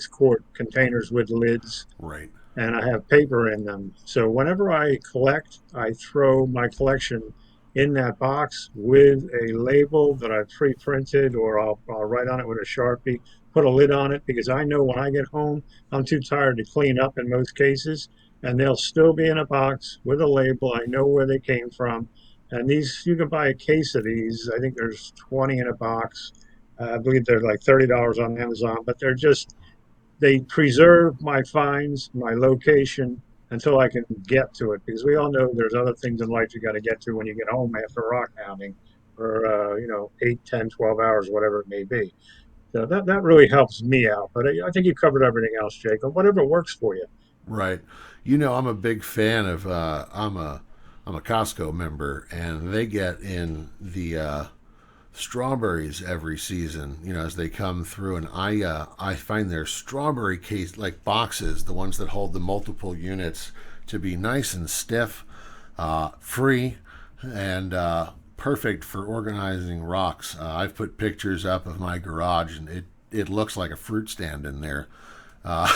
Speaker 2: quart containers with lids,
Speaker 1: Right.
Speaker 2: and I have paper in them. So whenever I collect, I throw my collection in that box with a label that I've pre-printed, or I'll write on it with a Sharpie, put a lid on it, because I know when I get home, I'm too tired to clean up in most cases, and they'll still be in a box with a label. I know where they came from. And these, you can buy a case of these. I think there's 20 in a box. I believe they're like $30 on Amazon, but they preserve my finds, my location, until I can get to it. Because we all know there's other things in life you got to get to when you get home after rock hounding for, 8, 10, 12 hours, whatever it may be. So that really helps me out. But I think you covered everything else, Jacob. Whatever works for you.
Speaker 1: Right. I'm a big fan of, I'm a Costco member, and they get in the strawberries every season, as they come through, and I find their strawberry case like boxes, the ones that hold the multiple units, to be nice and stiff, free, and perfect for organizing rocks. I've put pictures up of my garage, and it looks like a fruit stand in there. Uh,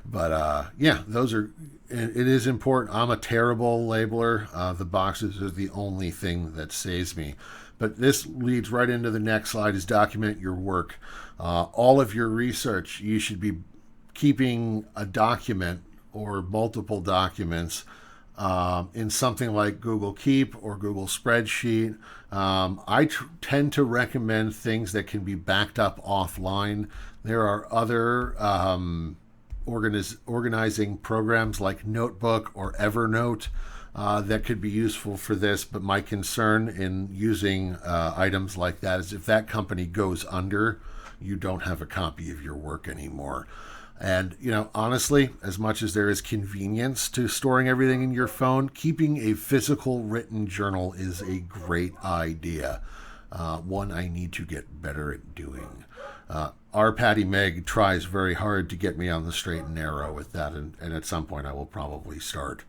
Speaker 1: but yeah, those are. It is important. I'm a terrible labeler. The boxes are the only thing that saves me. But this leads right into the next slide: is document your work. All of your research, you should be keeping a document or multiple documents in something like Google Keep or Google Spreadsheet. I tend to recommend things that can be backed up offline. There are other organizing programs like Notebook or Evernote that could be useful for this, but my concern in using items like that is if that company goes under, you don't have a copy of your work anymore. And, honestly, as much as there is convenience to storing everything in your phone, keeping a physical written journal is a great idea. One I need to get better at doing. Our Patty Meg tries very hard to get me on the straight and narrow with that, and at some point I will probably start.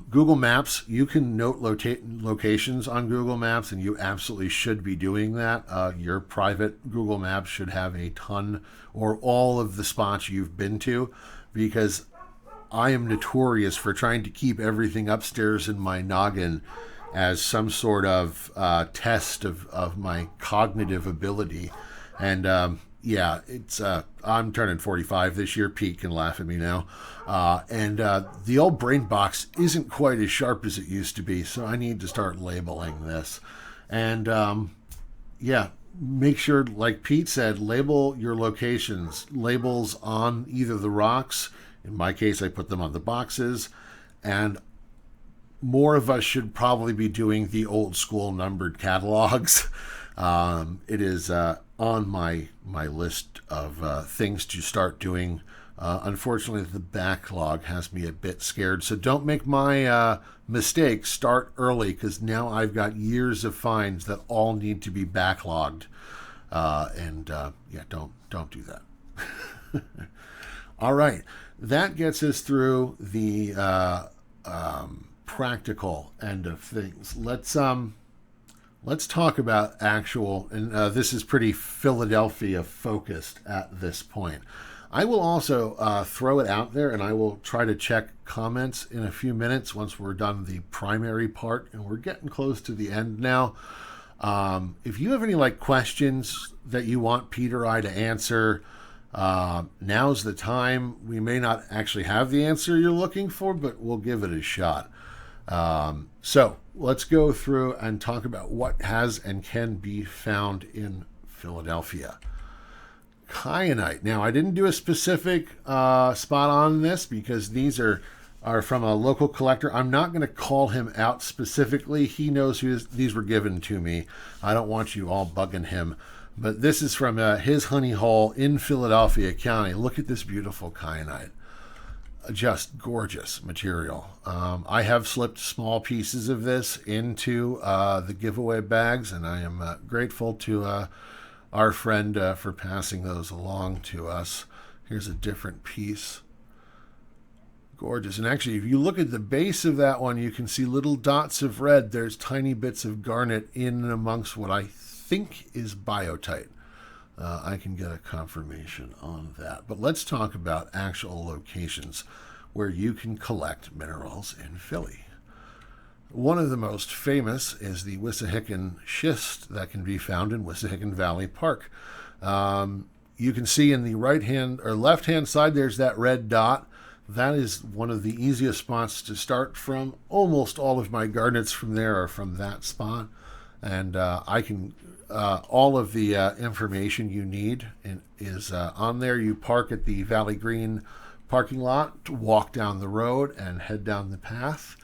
Speaker 1: Google Maps, you can note locations on Google Maps, and you absolutely should be doing that. Your private Google Maps should have a ton or all of the spots you've been to, because I am notorious for trying to keep everything upstairs in my noggin as some sort of test of my cognitive ability. And yeah, it's I'm turning 45 this year. Pete can laugh at me now. And the old brain box isn't quite as sharp as it used to be, so I need to start labeling this. And yeah, make sure, like Pete said, label your locations. Labels on either the rocks. In my case, I put them on the boxes. And more of us should probably be doing the old school numbered catalogs. It is on my list of things to start doing. Unfortunately, the backlog has me a bit scared. So don't make my mistake. Start early, because now I've got years of finds that all need to be backlogged. Yeah, don't do that. All right, that gets us through the practical end of things. Let's talk about actual, and this is pretty Philadelphia focused at this point. I will also throw it out there, and I will try to check comments in a few minutes once we're done the primary part, and we're getting close to the end now. If you have any questions that you want Peter or I to answer, now's the time. We may not actually have the answer you're looking for, but we'll give it a shot. So let's go through and talk about what has and can be found in Philadelphia. Kyanite. Now, I didn't do a specific spot on this because these are from a local collector. I'm not going to call him out specifically. He knows who these were given to me. I don't want you all bugging him. But this is from his honey hole in Philadelphia County. Look at this beautiful kyanite. Just gorgeous material. I have slipped small pieces of this into the giveaway bags, and I am grateful to our friend for passing those along to us. Here's a different piece. Gorgeous. And actually, if you look at the base of that one, you can see little dots of red. There's tiny bits of garnet in and amongst what I think is biotite. I can get a confirmation on that. But let's talk about actual locations where you can collect minerals in Philly. One of the most famous is the Wissahickon schist that can be found in Wissahickon Valley Park. You can see in the right-hand or left-hand side, there's that red dot. That is one of the easiest spots to start from. Almost all of my garnets from there are from that spot. And I can... all of the information you need is on there. You park at the Valley Green parking lot, walk down the road, and head down the path,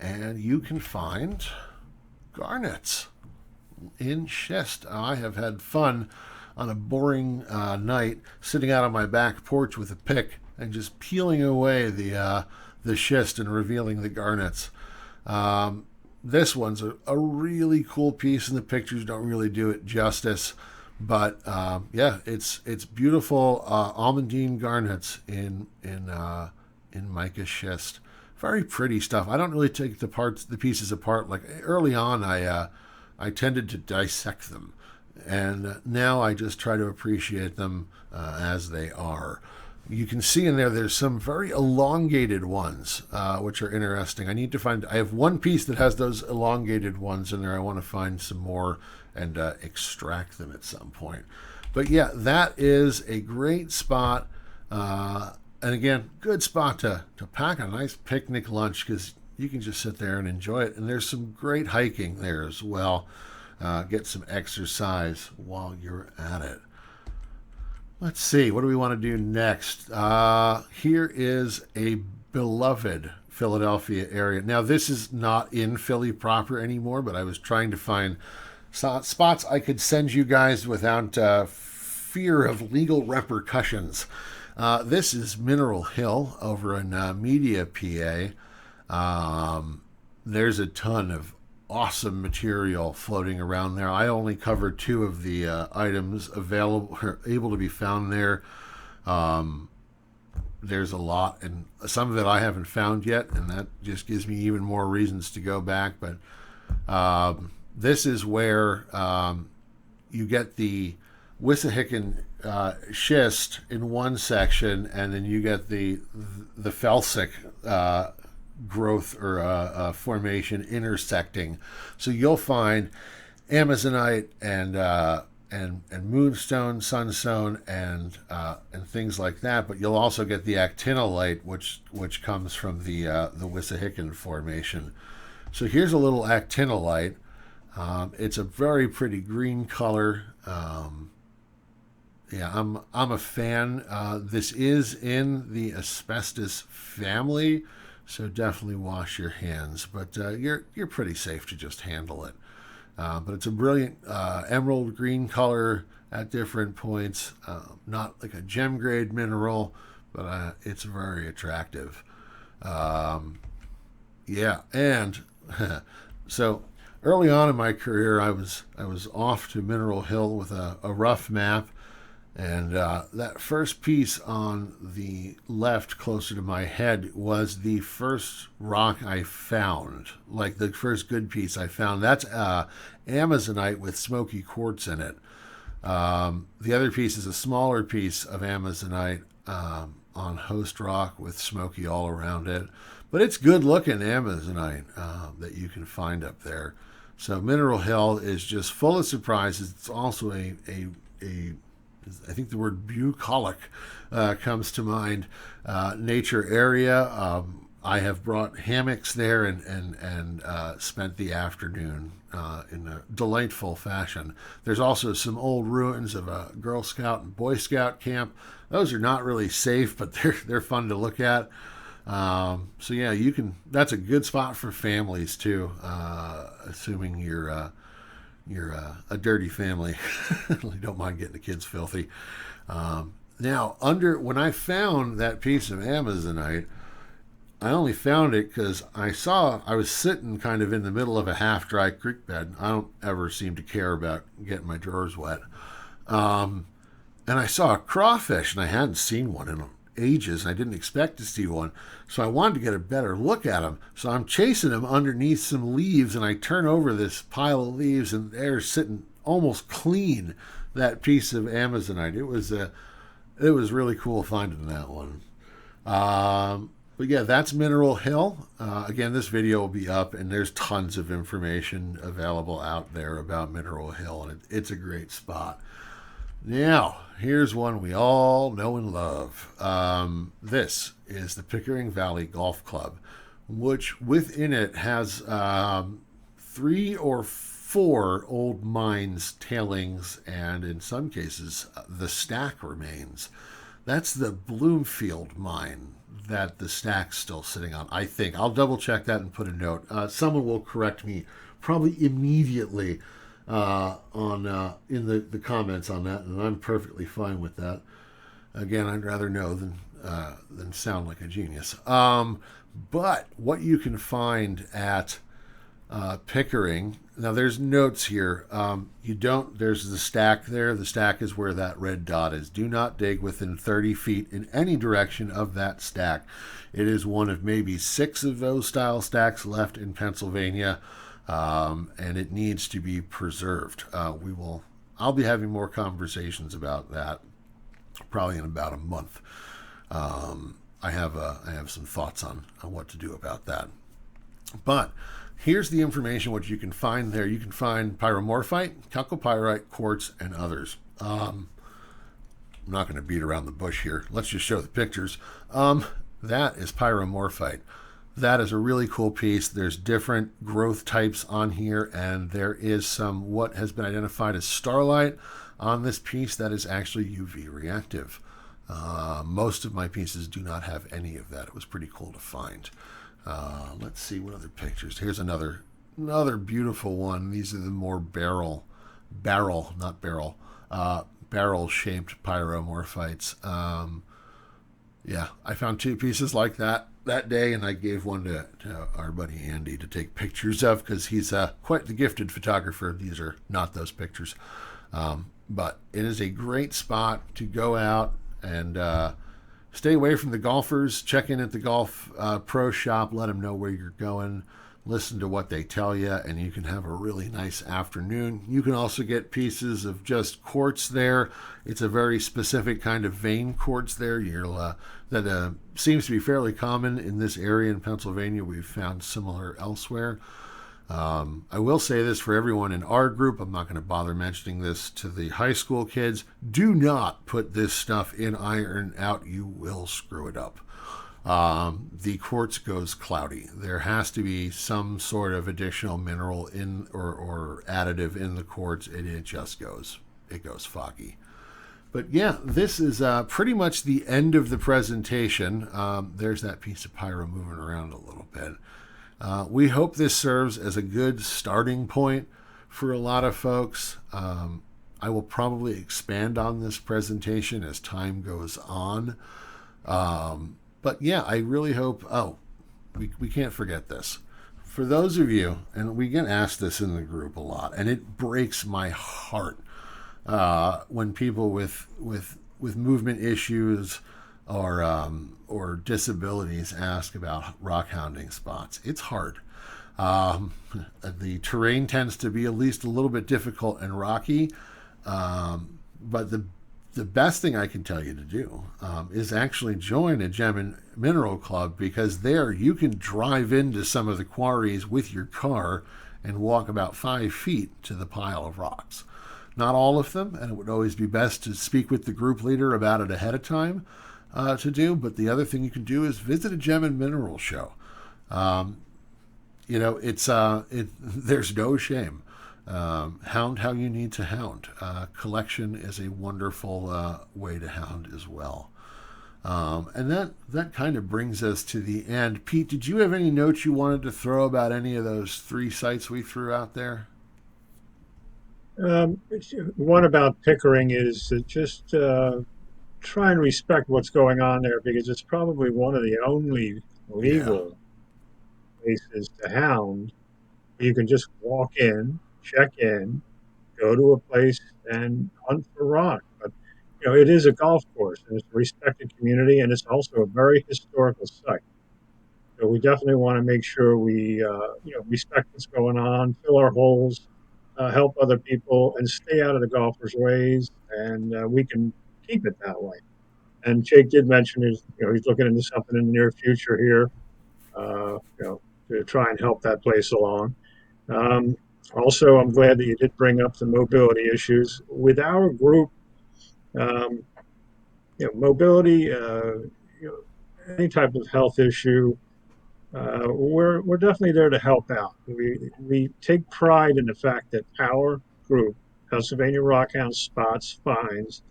Speaker 1: and you can find garnets in schist. I have had fun on a boring night sitting out on my back porch with a pick and just peeling away the schist and revealing the garnets. this one's a really cool piece, and the pictures don't really do it justice. But yeah, it's beautiful almandine garnets in mica schist. Very pretty stuff. I don't really take the pieces apart. Like early on, I tended to dissect them, and now I just try to appreciate them as they are. You can see in there, there's some very elongated ones, which are interesting. I have one piece that has those elongated ones in there. I want to find some more and extract them at some point. But yeah, that is a great spot. And again, good spot to pack a nice picnic lunch, because you can just sit there and enjoy it. And there's some great hiking there as well. Get some exercise while you're at it. Let's see, what do we want to do next? Here is a beloved Philadelphia area. Now, this is not in Philly proper anymore, but I was trying to find spots I could send you guys without fear of legal repercussions. This is Mineral Hill over in Media, PA. There's a ton of awesome material floating around there. I only covered 2 of the items available or able to be found there. There's a lot, and some of it I haven't found yet, and that just gives me even more reasons to go back. But this is where you get the Wissahickon schist in one section, and then you get the felsic growth or formation intersecting. So you'll find amazonite and moonstone, sunstone, and things like that. But you'll also get the actinolite, which comes from the Wissahickon formation. So here's a little actinolite. It's a very pretty green color. Yeah, I'm a fan. This is in the asbestos family, so definitely wash your hands. But you're pretty safe to just handle it. But it's a brilliant emerald green color at different points. Not like a gem grade mineral, but it's very attractive. Yeah, and so early on in my career, I was off to Mineral Hill with a rough map. And that first piece on the left, closer to my head, was the first rock I found, like the first good piece I found. That's amazonite with smoky quartz in it. The other piece is a smaller piece of amazonite on host rock with smoky all around it. But it's good looking amazonite that you can find up there. So Mineral Hill is just full of surprises. It's also a I think the word bucolic comes to mind. Nature area. I have brought hammocks there and spent the afternoon in a delightful fashion. There's also some old ruins of a Girl Scout and Boy Scout camp. Those are not really safe, but they're fun to look at. So yeah, you can. That's a good spot for families too, assuming you're a dirty family. You don't mind getting the kids filthy. Now, when I found that piece of amazonite, I only found it because I was sitting kind of in the middle of a half-dry creek bed. I don't ever seem to care about getting my drawers wet. And I saw a crawfish, and I hadn't seen one in ages, and I didn't expect to see one. So I wanted to get a better look at him. So I'm chasing him underneath some leaves, and I turn over this pile of leaves, and they're sitting almost clean, that piece of amazonite. It was really cool finding that one. But yeah, that's Mineral Hill. Again, this video will be up, and there's tons of information available out there about Mineral Hill, and it's a great spot. Now, here's one we all know and love. This is the Pickering Valley Golf Club, which within it has 3 or 4 old mines, tailings, and in some cases, the stack remains. That's the Bloomfield mine that the stack's still sitting on, I think. I'll double check that and put a note. Someone will correct me probably immediately in the comments on that, and I'm perfectly fine with that. Again, I'd rather know than sound like a genius. But what you can find at Pickering. Now there's notes here. There's the stack there. The stack is where that red dot is. Do not dig within 30 feet in any direction of that stack. It is one of maybe 6 of those style stacks left in Pennsylvania, and it needs to be preserved. I'll be having more conversations about that probably in about a month. I have some thoughts on what to do about that. But here's the information, what you can find there. You can find pyromorphite, chalcopyrite, quartz, and others. I'm not going to beat around the bush here. Let's just show the pictures. That is pyromorphite. That is a really cool piece. There's different growth types on here, and there is some what has been identified as starlight on this piece that is actually UV reactive. Most of my pieces do not have any of that. It was pretty cool to find. Let's see what other pictures. Here's another beautiful one. These are the more barrel shaped pyromorphites. Yeah, I found 2 pieces like that day, and I gave one to our buddy Andy to take pictures of because he's quite the gifted photographer. These are not those pictures. But it is a great spot to go out and stay away from the golfers. Check in at the golf pro shop. Let them know where you're going. Listen to what they tell you, and you can have a really nice afternoon. You can also get pieces of just quartz there. It's a very specific kind of vein quartz there. That seems to be fairly common in this area in Pennsylvania. We've found similar elsewhere. I will say this for everyone in our group. I'm not going to bother mentioning this to the high school kids. Do not put this stuff in iron out. You will screw it up. The quartz goes cloudy. There has to be some sort of additional mineral in or additive in the quartz, and it just goes foggy. But yeah, this is pretty much the end of the presentation. There's that piece of pyro moving around a little bit. We hope this serves as a good starting point for a lot of folks. I will probably expand on this presentation as time goes on. But yeah, I really hope... we can't forget this. For those of you, and we get asked this in the group a lot, and it breaks my heart when people with movement issues or disabilities ask about rockhounding spots. It's hard. The terrain tends to be at least a little bit difficult and rocky, but the best thing I can tell you to do is actually join a gem and mineral club, because there you can drive into some of the quarries with your car and walk about 5 feet to the pile of rocks. Not all of them, and it would always be best to speak with the group leader about it ahead of time to do. But the other thing you can do is visit a gem and mineral show. There's no shame. Hound how you need to hound. Collection is a wonderful way to hound as well. And that kind of brings us to the end. Pete, did you have any notes you wanted to throw about any of those 3 sites we threw out there?
Speaker 2: One about Pickering is to just try and respect what's going on there, because it's probably one of the only legal places to hound. You can just walk in, check in, go to a place and hunt for rock. But it is a golf course, and it's a respected community, and it's also a very historical site. So we definitely want to make sure we respect what's going on, fill our holes, help other people, and stay out of the golfers' ways, and we can keep it that way. And Jake did mention he's looking into something in the near future here, to try and help that place along. Also, I'm glad that you did bring up the mobility issues with our group. Mobility, any type of health issue, we're definitely there to help out. We take pride in the fact that our group, Pennsylvania Rockhound Spots Finds,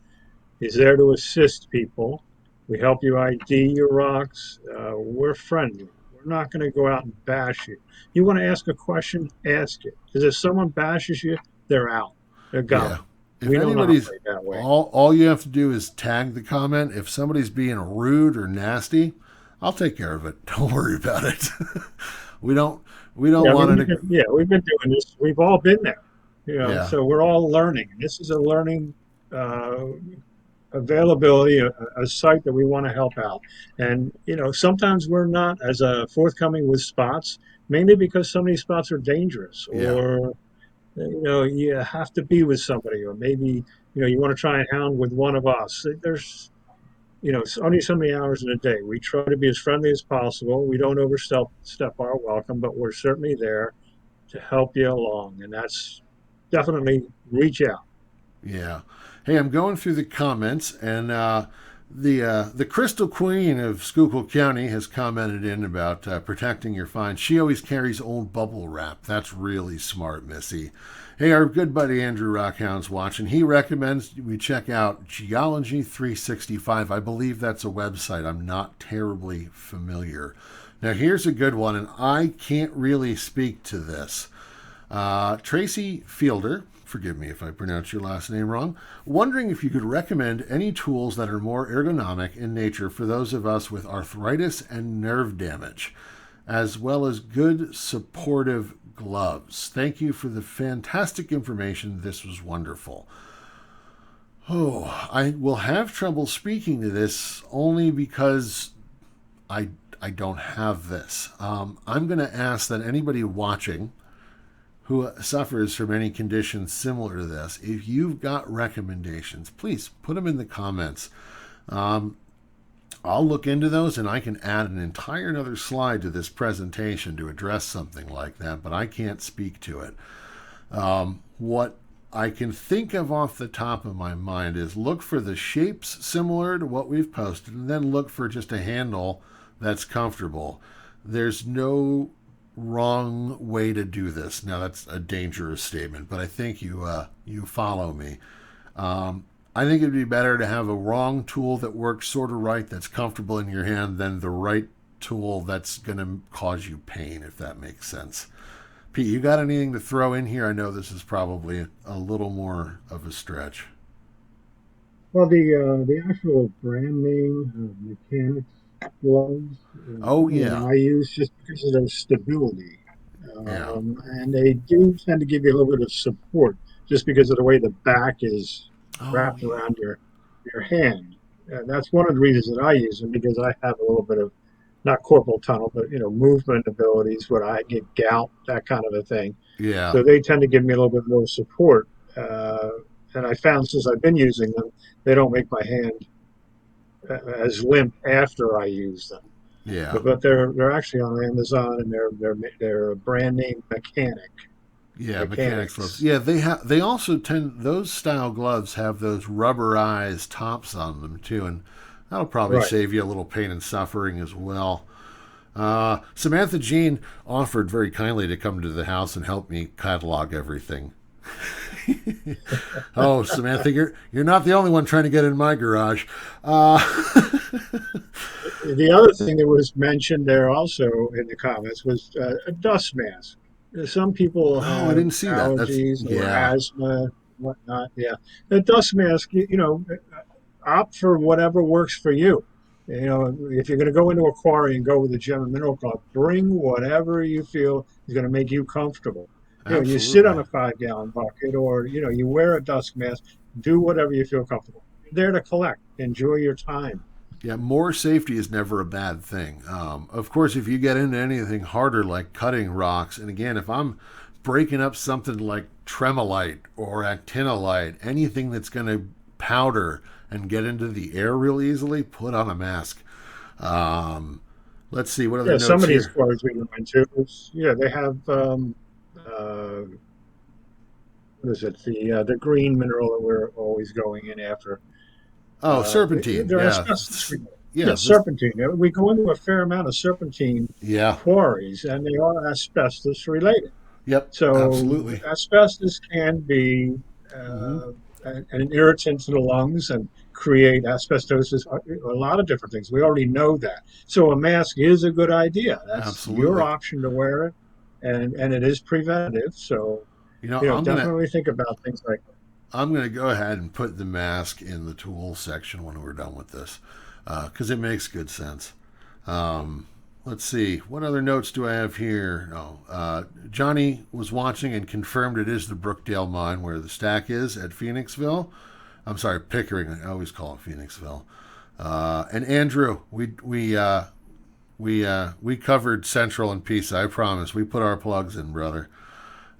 Speaker 2: is there to assist people. We help you ID your rocks. We're friendly. We're not going to go out and bash you. You want to ask a question, ask it. Because if someone bashes you, they're out. They're gone.
Speaker 1: Yeah. If
Speaker 2: we don't
Speaker 1: anybody's
Speaker 2: operate that way.
Speaker 1: All you have to do is tag the comment. If somebody's being rude or nasty, I'll take care of it. Don't worry about it. We don't We don't
Speaker 2: Yeah, I
Speaker 1: want
Speaker 2: mean,
Speaker 1: it to.
Speaker 2: we've been doing this. We've all been there,
Speaker 1: Yeah,
Speaker 2: so we're all learning. This is a learning uh, availability, a site that we want to help out. And, sometimes we're not as forthcoming with spots, mainly because some of these spots are dangerous,
Speaker 1: yeah,
Speaker 2: or, you have to be with somebody, or maybe, you want to try and hound with one of us. There's, it's only so many hours in a day. We try to be as friendly as possible. We don't overstep our welcome, but we're certainly there to help you along. And that's definitely reach out.
Speaker 1: yeah. Hey, I'm going through the comments, and the Crystal Queen of Schuylkill County has commented in about protecting your finds. She always carries old bubble wrap. That's really smart, Missy. Hey, our good buddy Andrew Rockhound's watching. He recommends we check out Geology 365. I believe that's a website. I'm not terribly familiar. Now, here's a good one, and I can't really speak to this. Tracy Fielder, forgive me if I pronounce your last name wrong, wondering if you could recommend any tools that are more ergonomic in nature for those of us with arthritis and nerve damage, as well as good supportive gloves. Thank you for the fantastic information. This was wonderful. Oh, I will have trouble speaking to this only because I don't have this. I'm going to ask that anybody watching who suffers from any condition similar to this, if you've got recommendations, please put them in the comments. I'll look into those, and I can add an entire another slide to this presentation to address something like that, but I can't speak to it. What I can think of off the top of my mind is look for the shapes similar to what we've posted, and then look for just a handle that's comfortable. There's no wrong way to do this. Now that's a dangerous statement, but I think you follow me. I think it'd be better to have a wrong tool that works sort of right, that's comfortable in your hand, than the right tool that's going to cause you pain, if that makes sense. Pete, you got anything to throw in here? I know this is probably a little more of a stretch.
Speaker 2: Well, the actual brand name mechanics gloves
Speaker 1: Oh yeah,
Speaker 2: I use just because of their stability,
Speaker 1: yeah.
Speaker 2: and they do tend to give you a little bit of support just because of the way the back is
Speaker 1: Oh
Speaker 2: wrapped
Speaker 1: yeah.
Speaker 2: around your hand. That's one of the reasons that I use them, because I have a little bit of, not corporal tunnel, but movement abilities when I get gout, that kind of a thing.
Speaker 1: Yeah.
Speaker 2: So they tend to give me a little bit more support. And I found, since I've been using them, they don't make my hand as limp after I use them.
Speaker 1: Yeah.
Speaker 2: But they're actually on Amazon, and they're a brand name
Speaker 1: Yeah, mechanics gloves.
Speaker 2: mechanics.
Speaker 1: Yeah, they also tend, those style gloves have those rubberized tops on them too, and that'll probably
Speaker 2: Right.
Speaker 1: save you a little pain and suffering as well. Samantha Jean offered very kindly to come to the house and help me catalog everything. Oh, Samantha, you're not the only one trying to get in my garage. Uh,
Speaker 2: The other thing that was mentioned there also in the comments was a dust mask. Some people
Speaker 1: oh, I
Speaker 2: have
Speaker 1: didn't see that. That's
Speaker 2: allergies or
Speaker 1: yeah.
Speaker 2: asthma, whatnot. Yeah, the dust mask. Opt for whatever works for you. If you're going to go into a quarry and go with a gem and mineral club, bring whatever you feel is going to make you comfortable. You sit on
Speaker 1: Absolutely.
Speaker 2: a 5-gallon bucket, or you wear a dust mask. Do whatever you feel comfortable. You're there to collect. Enjoy your time.
Speaker 1: Yeah, more safety is never a bad thing. Of course, if you get into anything harder like cutting rocks, and again, if I'm breaking up something like tremolite or actinolite, anything that's going to powder and get into the air real easily, put on a mask. Um, let's see, what other
Speaker 2: Yeah, some
Speaker 1: notes
Speaker 2: of these
Speaker 1: here?
Speaker 2: quarries we go into, they have uh, what is it? The green mineral that we're always going in after.
Speaker 1: Oh, serpentine.
Speaker 2: They're
Speaker 1: Yeah.
Speaker 2: asbestos related.
Speaker 1: Yeah,
Speaker 2: Yeah,
Speaker 1: this,
Speaker 2: serpentine. We go into a fair amount of serpentine
Speaker 1: yeah.
Speaker 2: quarries, and they are asbestos related.
Speaker 1: Yep,
Speaker 2: So
Speaker 1: absolutely.
Speaker 2: asbestos can be
Speaker 1: Hmm.
Speaker 2: an irritant to the lungs and create asbestosis, a lot of different things. We already know that. So a mask is a good idea. That's your
Speaker 1: Absolutely.
Speaker 2: option to wear it, and it is preventative. So,
Speaker 1: You know, I'm gonna
Speaker 2: definitely think about things like
Speaker 1: I'm gonna go ahead and put the mask in the tools section when we're done with this, because it makes good sense. Um, let's see. What other notes do I have here? Oh, Johnny was watching and confirmed it is the Brookdale mine where the stack is at Phoenixville. I'm sorry, Pickering. I always call it Phoenixville. And Andrew, we covered Central and Pisa. I promise. We put our plugs in, brother.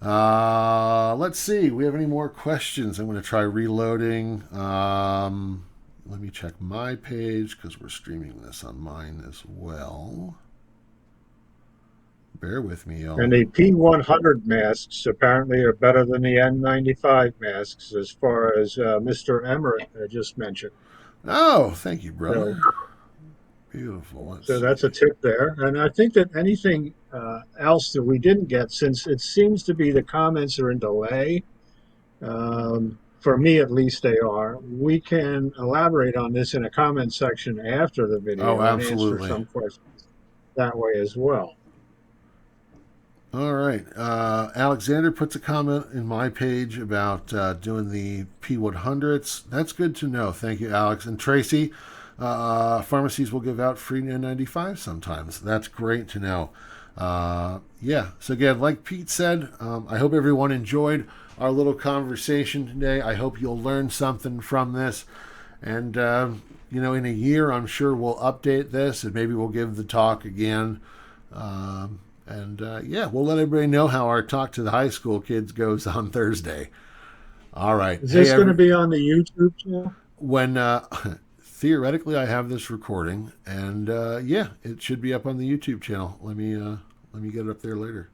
Speaker 1: Let's see. We have any more questions? I'm going to try reloading. Let me check my page because we're streaming this on mine as well. Bear with me, y'all.
Speaker 2: And the P100 masks apparently are better than the N95 masks, as far as Mr. Emmerich just mentioned.
Speaker 1: Oh, thank you, brother.
Speaker 2: So,
Speaker 1: Beautiful. Let's
Speaker 2: so
Speaker 1: see.
Speaker 2: that's a tip there. And I think that anything else that we didn't get, since it seems to be the comments are in delay, for me at least they are, we can elaborate on this in a comment section after the
Speaker 1: Oh,
Speaker 2: video and answer
Speaker 1: absolutely.
Speaker 2: some questions that way as well.
Speaker 1: All right. Alexander puts a comment in my page about doing the P100s. That's good to know. Thank you, Alex. And Tracy, pharmacies will give out free N95 sometimes. That's great to know. Yeah. So again, like Pete said, I hope everyone enjoyed our little conversation today. I hope you'll learn something from this. And, in a year, I'm sure we'll update this and maybe we'll give the talk again. We'll let everybody know how our talk to the high school kids goes on Thursday. All right.
Speaker 2: Is this going to be on the YouTube channel?
Speaker 1: When theoretically I have this recording, and it should be up on the YouTube channel. Let me get it up there later.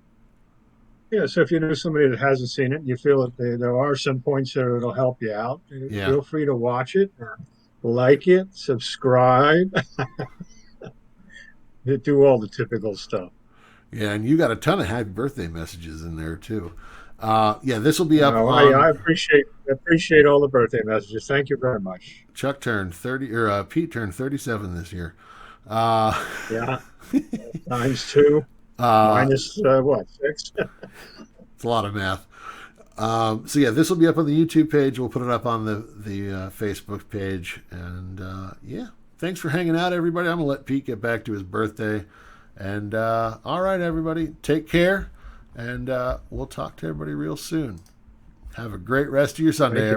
Speaker 2: Yeah, so if you know somebody that hasn't seen it, and you feel that there are some points there that'll help you out, feel free to watch it, like it, subscribe, do all the typical stuff.
Speaker 1: Yeah, and you got a ton of happy birthday messages in there too. This will be up.
Speaker 2: I appreciate all the birthday messages. Thank you very much.
Speaker 1: Chuck turned 30, or Pete turned 37 this year.
Speaker 2: Yeah, times 2, minus what, 6?
Speaker 1: It's a lot of math. This will be up on the YouTube page. We'll put it up on the Facebook page. And thanks for hanging out, everybody. I'm gonna let Pete get back to his birthday. And all right, everybody, take care, and we'll talk to everybody real soon. Have a great rest of your Sunday.